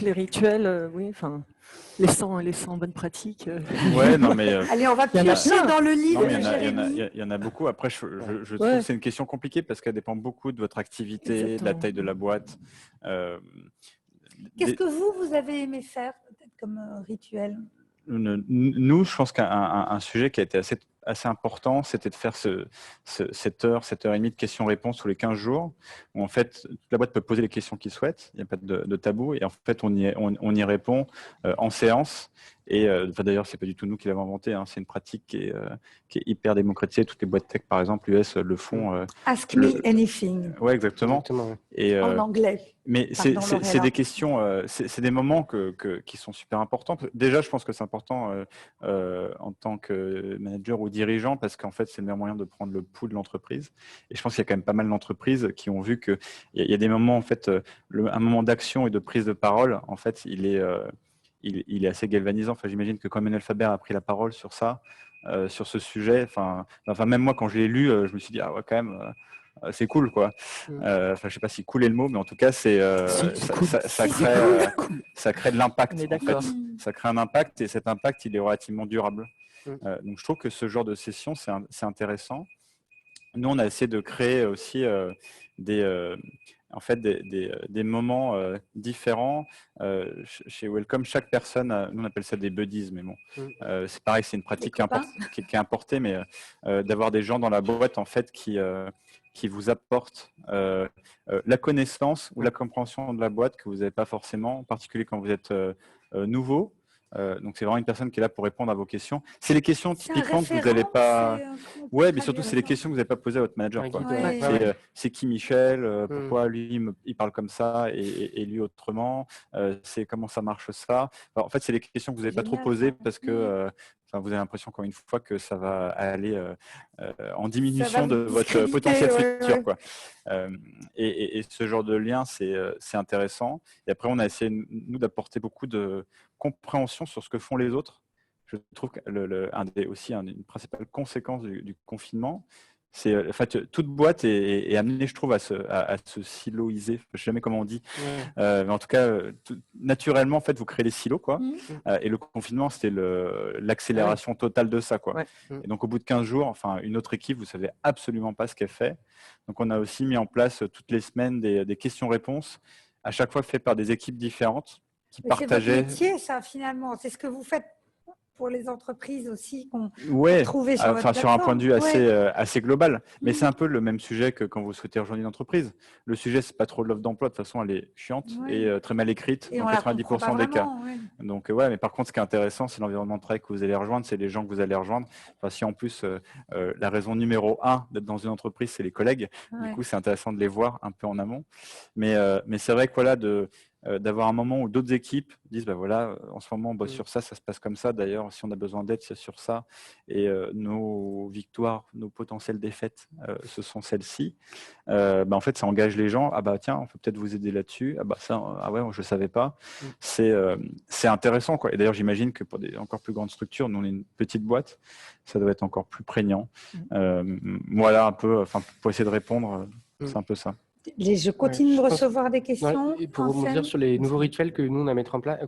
Les rituels, oui, enfin, les 100 bonnes pratiques. Ouais, non, mais… Allez, on va piocher dans le livre. Il y en a beaucoup. Après, je trouve que c'est une question compliquée parce qu'elle dépend beaucoup de votre activité, de la taille de la boîte. Qu'est-ce que vous avez aimé faire peut-être comme rituel? Nous, je pense qu'un sujet qui a été assez important, c'était de faire cette heure et demie de questions-réponses tous les 15 jours, où en fait, toute la boîte peut poser les questions qu'ils souhaitent, il n'y a pas de tabou, et en fait, on y répond en séance. Et d'ailleurs, c'est pas du tout nous qui l'avons inventé, hein, c'est une pratique qui est hyper démocratisée. Toutes les boîtes tech, par exemple, US le font. Ask me anything. Ouais, exactement. Et, en anglais. Mais c'est des questions, c'est des moments qui sont super importants. Déjà, je pense que c'est important en tant que manager ou dirigeant parce qu'en fait, c'est le meilleur moyen de prendre le pouls de l'entreprise. Et je pense qu'il y a quand même pas mal d'entreprises qui ont vu qu'il y a des moments, en fait, un moment d'action et de prise de parole, en fait, il est assez galvanisant. Enfin, j'imagine que quand Emmanuel Faber a pris la parole sur ça, sur ce sujet, enfin, même moi, quand je l'ai lu, je me suis dit, ah ouais, quand même. C'est cool, quoi. Enfin, je sais pas si cool est le mot, mais en tout cas, ça crée de l'impact. En fait. Ça crée un impact et cet impact, il est relativement durable. Donc, je trouve que ce genre de session, c'est intéressant. Nous, on a essayé de créer aussi des moments différents. Chez Welcome, chaque personne, nous on appelle ça des buddies, mais bon, c'est pareil, c'est une pratique qui est importée, mais d'avoir des gens dans la boîte en fait qui vous apportent la connaissance ou la compréhension de la boîte que vous n'avez pas forcément, en particulier quand vous êtes nouveau. Donc, c'est vraiment une personne qui est là pour répondre à vos questions. C'est les questions typiquement que vous n'allez pas… Ouais, mais surtout, c'est les questions que vous n'avez pas posées à votre manager. C'est qui Michel, pourquoi lui, il parle comme ça et lui autrement, c'est comment ça marche ça. Alors, en fait, c'est les questions que vous n'avez pas trop posées parce que vous avez l'impression, encore une fois, que ça va aller en diminution de votre potentiel futur. Quoi. Et ce genre de lien, c'est intéressant. Et après, on a essayé, nous, d'apporter beaucoup de compréhension sur ce que font les autres. Je trouve que une principale conséquence du confinement, c'est en fait toute boîte est amenée, je trouve, à se siloiser. Je ne sais jamais comment on dit, mais en tout cas, naturellement, en fait, vous créez des silos, quoi. Et le confinement, c'était l'accélération totale de ça, quoi. Et donc, au bout de 15 jours, enfin, une autre équipe, vous savez absolument pas ce qu'elle fait. Donc, on a aussi mis en place toutes les semaines des questions-réponses, à chaque fois faites par des équipes différentes qui partageaient. C'est votre métier, ça, finalement. C'est ce que vous faites pour les entreprises aussi qu'on trouver sur votre sur un point de vue assez global. Mais c'est un peu le même sujet que quand vous souhaitez rejoindre une entreprise. Le sujet, c'est pas trop de l'offre d'emploi. De toute façon, elle est chiante et très mal écrite dans 90% des cas. Donc, mais par contre, ce qui est intéressant, c'est l'environnement de travail que vous allez rejoindre, c'est les gens que vous allez rejoindre. Enfin, si en plus, la raison numéro 1 d'être dans une entreprise, c'est les collègues, du coup, c'est intéressant de les voir un peu en amont. Mais c'est vrai que voilà, d'avoir un moment où d'autres équipes disent voilà, en ce moment on bosse sur ça, ça se passe comme ça, d'ailleurs si on a besoin d'aide c'est sur ça et nos victoires, nos potentielles défaites ce sont celles-ci, en fait ça engage les gens, tiens on peut peut-être vous aider là-dessus, je savais pas, c'est intéressant quoi. Et d'ailleurs j'imagine que pour des encore plus grandes structures, nous on est une petite boîte, ça doit être encore plus prégnant. Voilà un peu, pour essayer de répondre, c'est un peu ça. Je continue de recevoir des questions. Et pour rebondir sur les nouveaux rituels que nous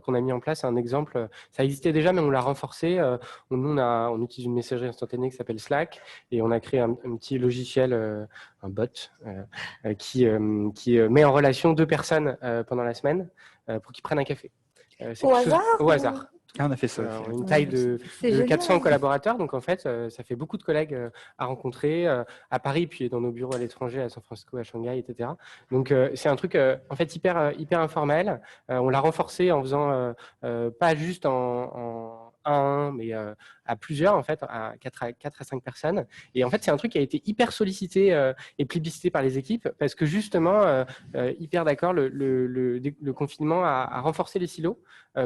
qu'on a mis en place, un exemple, ça existait déjà, mais on l'a renforcé. On utilise une messagerie instantanée qui s'appelle Slack et on a créé un petit logiciel, un bot, qui met en relation 2 personnes pendant la semaine pour qu'ils prennent un café. Au hasard. On a fait ça. Une taille de 400 collaborateurs, donc en fait, ça fait beaucoup de collègues à rencontrer à Paris, puis dans nos bureaux à l'étranger, à San Francisco, à Shanghai, etc. Donc c'est un truc en fait hyper informel. On l'a renforcé en faisant pas juste en 1, mais à plusieurs, en fait, à 4 à 5 personnes. Et en fait, c'est un truc qui a été hyper sollicité et plébiscité par les équipes parce que justement, hyper d'accord, le confinement a renforcé les silos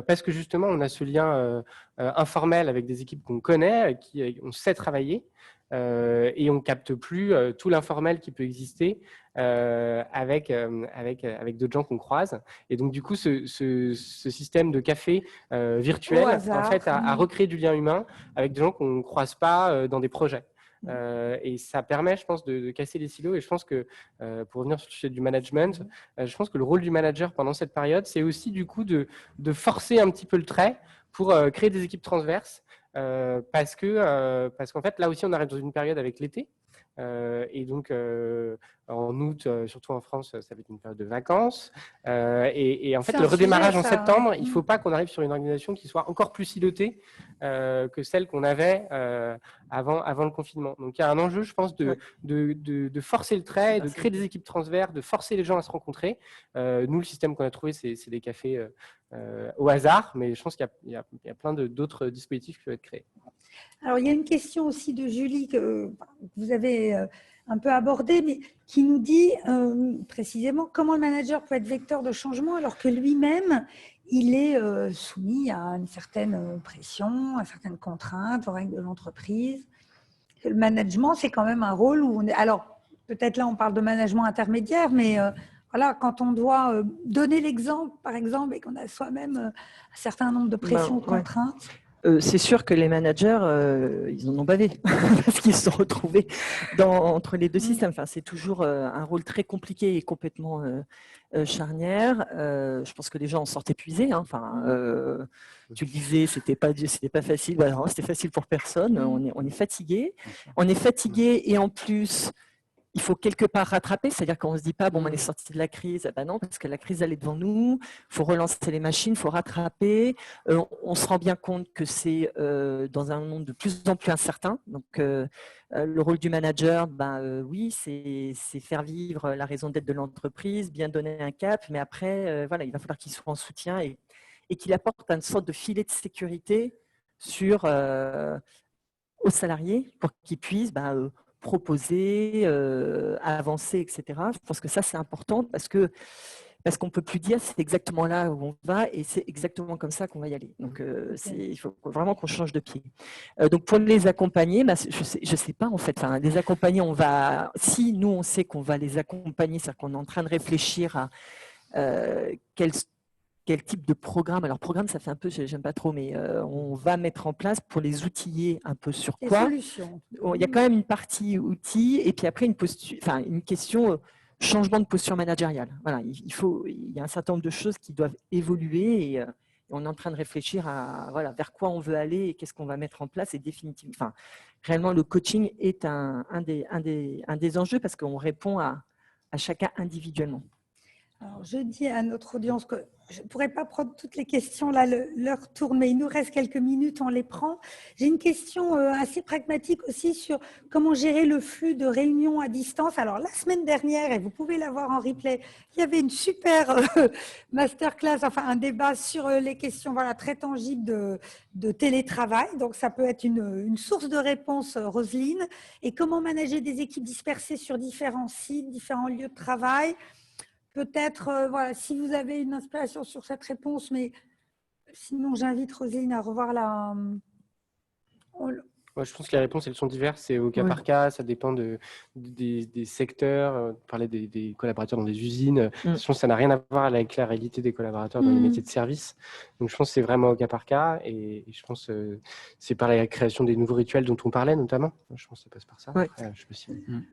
parce que justement, on a ce lien informel avec des équipes qu'on connaît, on sait travailler. Et on capte plus tout l'informel qui peut exister avec d'autres gens qu'on croise. Et donc, du coup, ce système de café virtuel, en fait, a recréé du lien humain avec des gens qu'on ne croise pas dans des projets. Et ça permet, je pense, de casser les silos. Et je pense que, pour revenir sur le sujet du management, je pense que le rôle du manager pendant cette période, c'est aussi, du coup, de forcer un petit peu le trait pour créer des équipes transverses. Parce qu'en fait, là aussi, on arrive dans une période avec l'été. Et donc, en août, surtout en France, ça va être une période de vacances. Et en fait, le redémarrage en septembre, il ne faut pas qu'on arrive sur une organisation qui soit encore plus silotée que celle qu'on avait avant le confinement. Donc, il y a un enjeu, je pense, de forcer le trait, de créer des équipes transverses, de forcer les gens à se rencontrer. Nous, le système qu'on a trouvé, c'est des cafés au hasard, mais je pense qu'il y a plein d'autres dispositifs qui peuvent être créés. Alors, il y a une question aussi de Julie que vous avez un peu abordée, mais qui nous dit précisément comment le manager peut être vecteur de changement alors que lui-même, il est soumis à une certaine pression, à certaines contraintes, aux règles de l'entreprise. Le management, c'est quand même un rôle où on est… Alors, peut-être là, on parle de management intermédiaire, mais voilà, quand on doit donner l'exemple, par exemple, et qu'on a soi-même un certain nombre de pressions, de contraintes… C'est sûr que les managers, ils en ont bavé parce qu'ils se sont retrouvés entre les deux systèmes. Enfin, c'est toujours un rôle très compliqué et complètement charnière. Je pense que les gens en sortent épuisés. Hein. Enfin, tu le disais, c'était pas facile. Voilà, c'était facile pour personne. On est fatigué. On est fatigué et en plus, il faut quelque part rattraper, c'est-à-dire qu'on ne se dit pas, bon, on est sorti de la crise, ah ben non, parce que la crise, elle est devant nous, il faut relancer les machines, il faut rattraper. On se rend bien compte que c'est dans un monde de plus en plus incertain. Donc, le rôle du manager, oui, c'est faire vivre la raison d'être de l'entreprise, bien donner un cap, mais après, voilà, il va falloir qu'il soit en soutien et qu'il apporte une sorte de filet de sécurité aux salariés pour qu'ils puissent proposer, avancer, etc. Je pense que ça, c'est important parce qu'on ne peut plus dire c'est exactement là où on va et c'est exactement comme ça qu'on va y aller. Donc, il faut vraiment qu'on change de pied. Donc, pour les accompagner, je sais pas en fait. Enfin, les accompagner, si nous, on sait qu'on va les accompagner, c'est-à-dire qu'on est en train de réfléchir à quel type de programme, alors programme ça fait un peu, j'aime pas trop, mais on va mettre en place pour les outiller un peu sur quoi. Solutions. Il y a quand même une partie outils et puis après une question changement de posture managériale. Voilà, il y a un certain nombre de choses qui doivent évoluer et on est en train de réfléchir à vers quoi on veut aller et qu'est-ce qu'on va mettre en place et définitivement, réellement le coaching est un des enjeux parce qu'on répond à chacun individuellement. Alors, je dis à notre audience que je ne pourrais pas prendre toutes les questions, là, l'heure tourne, mais il nous reste quelques minutes, on les prend. J'ai une question assez pragmatique aussi sur comment gérer le flux de réunions à distance. Alors, la semaine dernière, et vous pouvez la voir en replay, il y avait une super masterclass, enfin un débat sur les questions très tangibles de télétravail. Donc, ça peut être une source de réponse, Roselyne. Et comment manager des équipes dispersées sur différents sites, différents lieux de travail. Peut-être, si vous avez une inspiration sur cette réponse, mais sinon, j'invite Roselyne à revoir la… Je pense que les réponses, elles sont diverses, c'est au cas par cas, ça dépend des secteurs. On parlait des collaborateurs dans des usines. Je pense que ça n'a rien à voir avec la réalité des collaborateurs dans les métiers de service. Donc, je pense que c'est vraiment au cas par cas. Et je pense que c'est par la création des nouveaux rituels dont on parlait notamment. Je pense que ça passe par ça. Ouais. Après,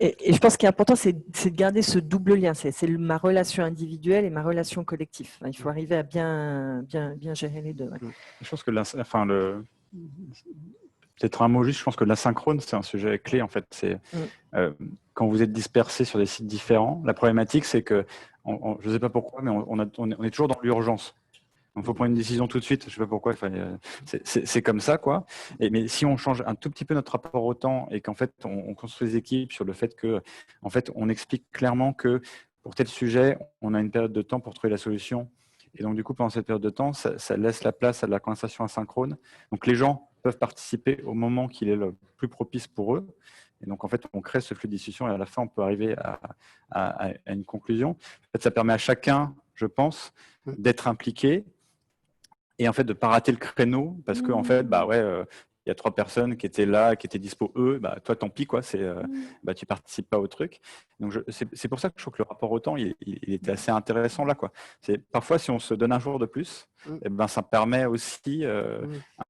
et je pense qu'il est important, c'est de garder ce double lien. C'est ma relation individuelle et ma relation collective. Il faut arriver à bien gérer les deux. Ouais. Je pense que peut-être un mot juste, je pense que l'asynchrone, c'est un sujet clé en fait. C'est quand vous êtes dispersés sur des sites différents, la problématique c'est que, je ne sais pas pourquoi, mais on est toujours dans l'urgence. Donc, il faut prendre une décision tout de suite. Je ne sais pas pourquoi. C'est comme ça, quoi. Mais si on change un tout petit peu notre rapport au temps et qu'en fait, on construit des équipes sur le fait que, en fait, on explique clairement que pour tel sujet, on a une période de temps pour trouver la solution. Et donc, du coup, pendant cette période de temps, ça laisse la place à de la conversation asynchrone. Donc, les gens peuvent participer au moment qui est le plus propice pour eux. Et donc, en fait, on crée ce flux de discussion et à la fin, on peut arriver à une conclusion. En fait, ça permet à chacun, je pense, d'être impliqué et en fait, de ne pas rater le créneau parce qu'en fait, il y a 3 personnes qui étaient là, qui étaient dispo eux, toi tant pis quoi, tu participes pas au truc. Donc c'est pour ça que je trouve que le rapport au temps il était assez intéressant là quoi. C'est parfois si on se donne un jour de plus, ça permet aussi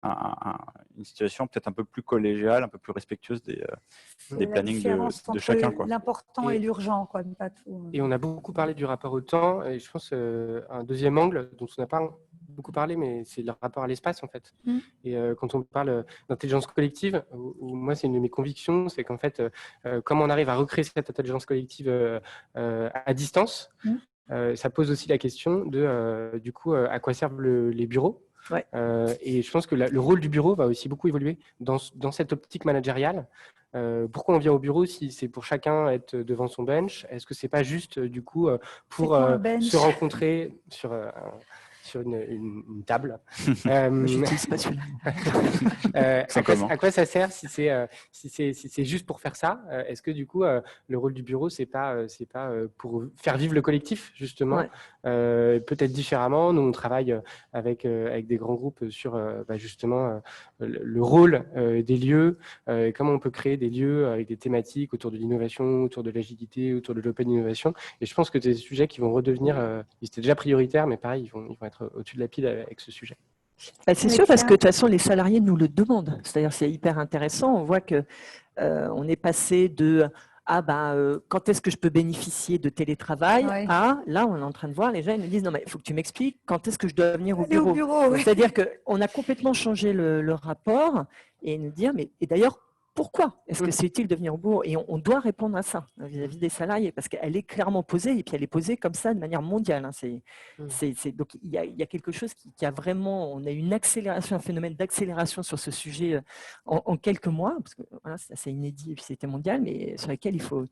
une situation peut-être un peu plus collégiale, un peu plus respectueuse des plannings de chacun quoi. L'important et l'urgent quoi, pas tout. Et on a beaucoup parlé du rapport au temps et je pense un deuxième angle dont on n'a pas beaucoup parlé, mais c'est le rapport à l'espace en fait. Mm. Et quand on parle d'intelligence collective, moi c'est une de mes convictions, c'est qu'en fait, comme on arrive à recréer cette intelligence collective à distance, ça pose aussi la question de du coup à quoi servent les bureaux. Ouais. Et je pense que le rôle du bureau va aussi beaucoup évoluer dans cette optique managériale. Pourquoi on vient au bureau si c'est pour chacun être devant son bench? Est-ce que c'est pas juste du coup pour quoi un bench? se rencontrer sur une table? Je n'utilise pas celui-là. À quoi ça sert si c'est juste pour faire ça? Est-ce que du coup le rôle du bureau c'est pas pour faire vivre le collectif justement? Peut-être différemment. Nous on travaille avec des grands groupes sur justement le rôle des lieux, comment on peut créer des lieux avec des thématiques autour de l'innovation, autour de l'agilité, autour de l'open innovation. Et je pense que c'est des sujets qui vont redevenir, ils étaient déjà prioritaires, mais pareil, ils vont être au-dessus de la pile avec ce sujet. C'est sûr, parce que de toute façon, les salariés nous le demandent. C'est-à-dire, c'est hyper intéressant. On voit que on est passé de quand est-ce que je peux bénéficier de télétravail à là, on est en train de voir, les gens ils nous disent non, mais il faut que tu m'expliques quand est-ce que je dois venir au bureau. C'est-à-dire qu'on a complètement changé le rapport et nous dire, mais et d'ailleurs, pourquoi est-ce que c'est utile de venir au bureau? Et on doit répondre à ça vis-à-vis des salariés parce qu'elle est clairement posée et puis elle est posée comme ça de manière mondiale. Donc il y a quelque chose qui a vraiment, on a une accélération, un phénomène d'accélération sur ce sujet en quelques mois parce que voilà, c'est assez inédit et puis c'était mondial, mais sur lequel il faut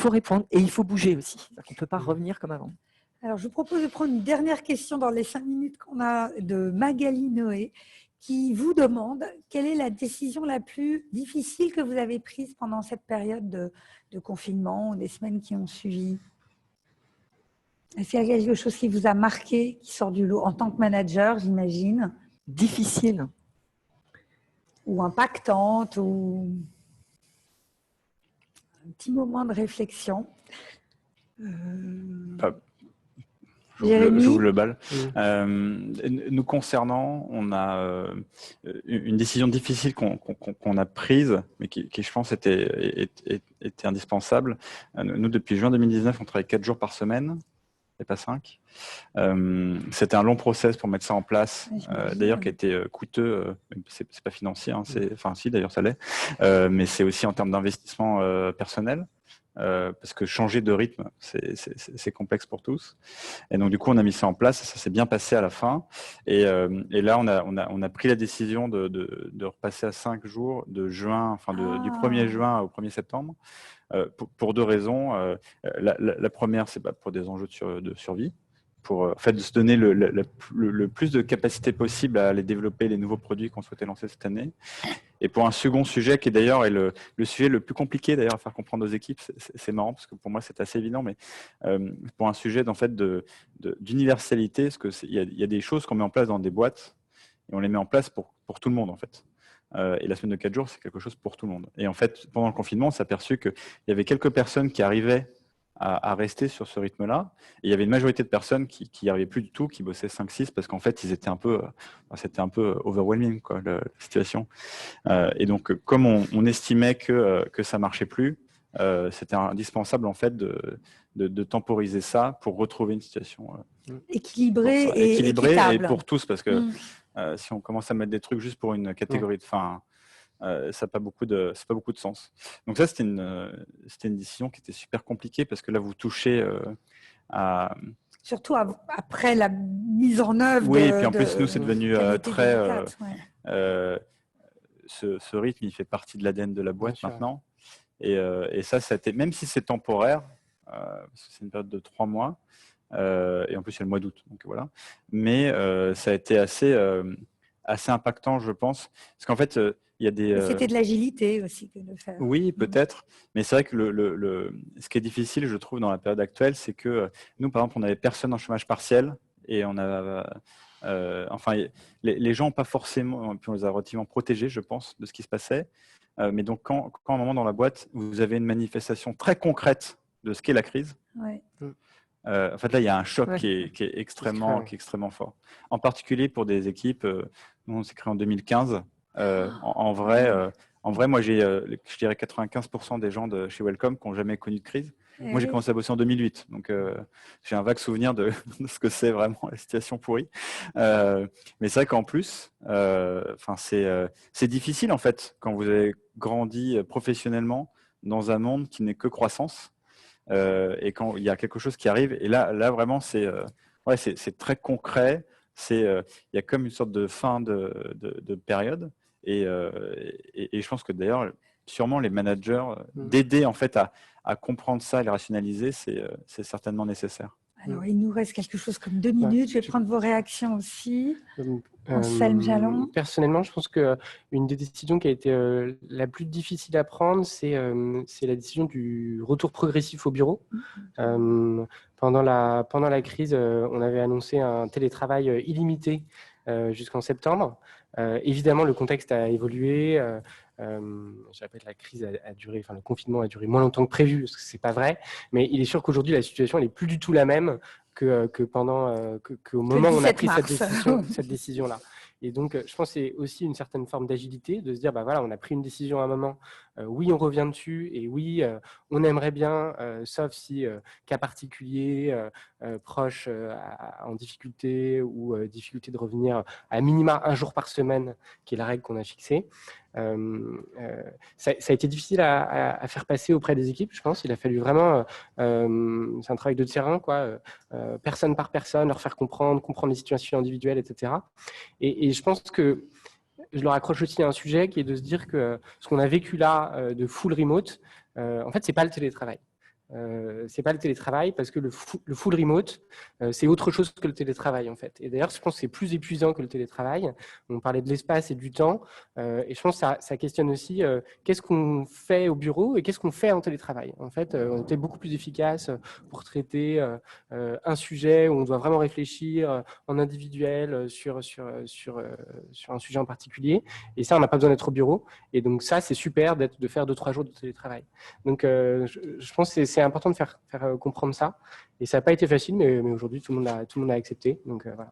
répondre et il faut bouger aussi. On ne peut pas revenir comme avant. Alors je vous propose de prendre une dernière question dans les 5 minutes qu'on a de Magali Noé, qui vous demande quelle est la décision la plus difficile que vous avez prise pendant cette période de confinement ou des semaines qui ont suivi. Est-ce qu'il y a quelque chose qui vous a marqué, qui sort du lot en tant que manager, j'imagine? Difficile. Ou impactante, ou un petit moment de réflexion. J'ouvre le bal. Nous concernant, on a une décision difficile qu'on a prise, mais qui je pense était indispensable. Nous, depuis juin 2019, on travaille 4 jours par semaine, et pas 5. C'était un long process pour mettre ça en place, d'ailleurs qui a été coûteux. C'est pas financier, hein, enfin si d'ailleurs ça l'est, mais c'est aussi en termes d'investissement personnel. Parce que changer de rythme, c'est complexe pour tous. Et donc, du coup, on a mis ça en place et ça s'est bien passé à la fin. Et là, on a pris la décision de repasser à 5 jours de juin, enfin du 1er juin au 1er septembre, pour 2 raisons. La première, c'est pour des enjeux de survie, pour en fait, se donner le plus de capacité possible à aller développer les nouveaux produits qu'on souhaitait lancer cette année. Et pour un second sujet qui est d'ailleurs le sujet le plus compliqué d'ailleurs à faire comprendre aux équipes, c'est marrant parce que pour moi c'est assez évident, mais pour un sujet d'universalité, parce que il y a des choses qu'on met en place dans des boîtes et on les met en place pour tout le monde en fait. Et la semaine de 4 jours, c'est quelque chose pour tout le monde. Et en fait, pendant le confinement, on s'est aperçu qu'il y avait quelques personnes qui arrivaient à rester sur ce rythme-là. Et il y avait une majorité de personnes qui n'y arrivaient plus du tout, qui bossaient 5-6 parce qu'en fait, c'était un peu overwhelming, quoi, la situation. Et donc, comme on estimait que ça ne marchait plus, c'était indispensable en fait de temporiser ça pour retrouver une situation équilibrée et équitable. Et pour tous, parce que si on commence à mettre des trucs juste pour une catégorie de fin, ça n'a pas beaucoup de sens. Donc ça, c'était une décision qui était super compliquée parce que là, vous touchez à... Surtout après la mise en œuvre. Oui, et puis en plus, nous, c'est devenu très... ce rythme, il fait partie de l'ADN de la boîte maintenant. Et ça a été, même si c'est temporaire, parce que c'est une période de 3 mois, et en plus, il y a le mois d'août, donc voilà. Mais ça a été assez impactant, je pense. Parce qu'en fait... C'était de l'agilité aussi que de faire. Oui, peut-être. Mais c'est vrai que ce qui est difficile, je trouve, dans la période actuelle, c'est que nous, par exemple, on n'avait personne en chômage partiel et on a, les gens n'ont pas forcément, puis on les a relativement protégés, je pense, de ce qui se passait. Mais donc, quand à un moment dans la boîte, vous avez une manifestation très concrète de ce qu'est la crise, en fait, là, il y a un choc qui est extrêmement fort. En particulier pour des équipes, nous, on s'est créé en 2015. En vrai, moi, je dirais 95% des gens de chez Welcome qui n'ont jamais connu de crise. Moi, j'ai commencé à bosser en 2008, donc j'ai un vague souvenir de ce que c'est vraiment la situation pourrie. Mais c'est vrai qu'en plus, c'est difficile en fait quand vous avez grandi professionnellement dans un monde qui n'est que croissance et quand il y a quelque chose qui arrive. Et là vraiment, c'est très concret. Il y a comme une sorte de fin de période. Et je pense que d'ailleurs, sûrement les managers, d'aider en fait à comprendre ça et le rationaliser, c'est certainement nécessaire. Alors, il nous reste quelque chose comme 2 minutes. Je vais prendre vos réactions aussi. Anselme Jalon. Personnellement, je pense qu'une des décisions qui a été la plus difficile à prendre, c'est la décision du retour progressif au bureau. Pendant la crise, on avait annoncé un télétravail illimité jusqu'en septembre. Évidemment, le contexte a évolué. Je répète, la crise a duré, le confinement a duré moins longtemps que prévu, parce que c'est pas vrai. Mais il est sûr qu'aujourd'hui, la situation elle est plus du tout la même qu'au moment où on a pris cette décision-là. Et donc, je pense que c'est aussi une certaine forme d'agilité, de se dire, on a pris une décision à un moment, oui, on revient dessus, et oui, on aimerait bien, sauf si cas particulier, proche en difficulté ou difficulté de revenir à minima 1 jour par semaine, qui est la règle qu'on a fixée. Ça a été difficile à faire passer auprès des équipes, je pense. Il a fallu vraiment, c'est un travail de terrain, personne par personne, leur faire comprendre les situations individuelles, etc. Et je pense que je leur accroche aussi à un sujet qui est de se dire que ce qu'on a vécu là de full remote, en fait, c'est pas le télétravail. C'est pas le télétravail parce que le full remote, c'est autre chose que le télétravail en fait. Et d'ailleurs, je pense que c'est plus épuisant que le télétravail. On parlait de l'espace et du temps, et je pense que ça questionne aussi qu'est-ce qu'on fait au bureau et qu'est-ce qu'on fait en télétravail. En fait, on était beaucoup plus efficace pour traiter un sujet où on doit vraiment réfléchir en individuel sur un sujet en particulier. Et ça, on n'a pas besoin d'être au bureau. Et donc ça, c'est super de faire 2-3 jours de télétravail. Donc, je pense que c'est important de faire comprendre ça. Et ça n'a pas été facile, mais aujourd'hui, tout le monde a accepté. Donc, voilà.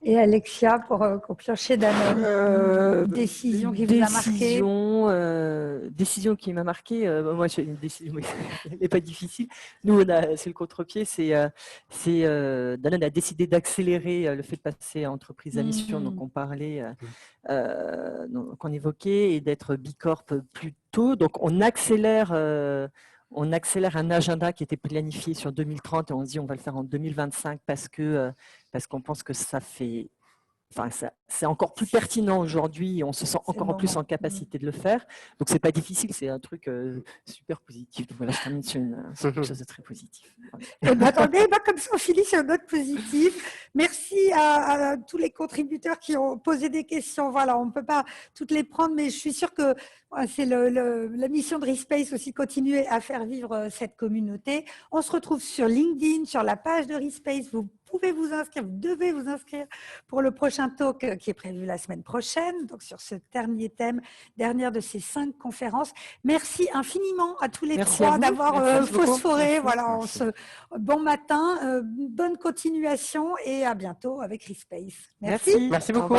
Et Alexia, pour clocher Danone, décision qui vous a marqué. Décision qui m'a marqué. Moi, j'ai une décision, mais elle n'est pas difficile. Nous, c'est le contre-pied. Danone a décidé d'accélérer le fait de passer à entreprise à mission. Donc, on parlait, qu'on évoquait, et d'être Bicorp plus tôt. Donc, on accélère un agenda qui était planifié sur 2030 et on se dit on va le faire en 2025 parce qu'on pense que c'est encore plus pertinent aujourd'hui et on se sent encore plus en capacité de le faire. Donc, c'est pas difficile, c'est un truc super positif. Donc, voilà, je termine sur quelque chose de très positif. Attendez, comme ça, on finit sur une note positive. Merci à tous les contributeurs qui ont posé des questions. Voilà, on ne peut pas toutes les prendre, mais je suis sûre que c'est la mission de Respace aussi, continuer à faire vivre cette communauté. On se retrouve sur LinkedIn, sur la page de Respace. Vous pouvez vous inscrire, vous devez vous inscrire pour le prochain talk qui est prévu la semaine prochaine, donc sur ce dernier thème, dernière de ces 5 conférences. Merci infiniment à tous les 3 d'avoir phosphoré. Voilà, bon matin, bonne continuation et à bientôt avec Respace. Merci. Merci beaucoup.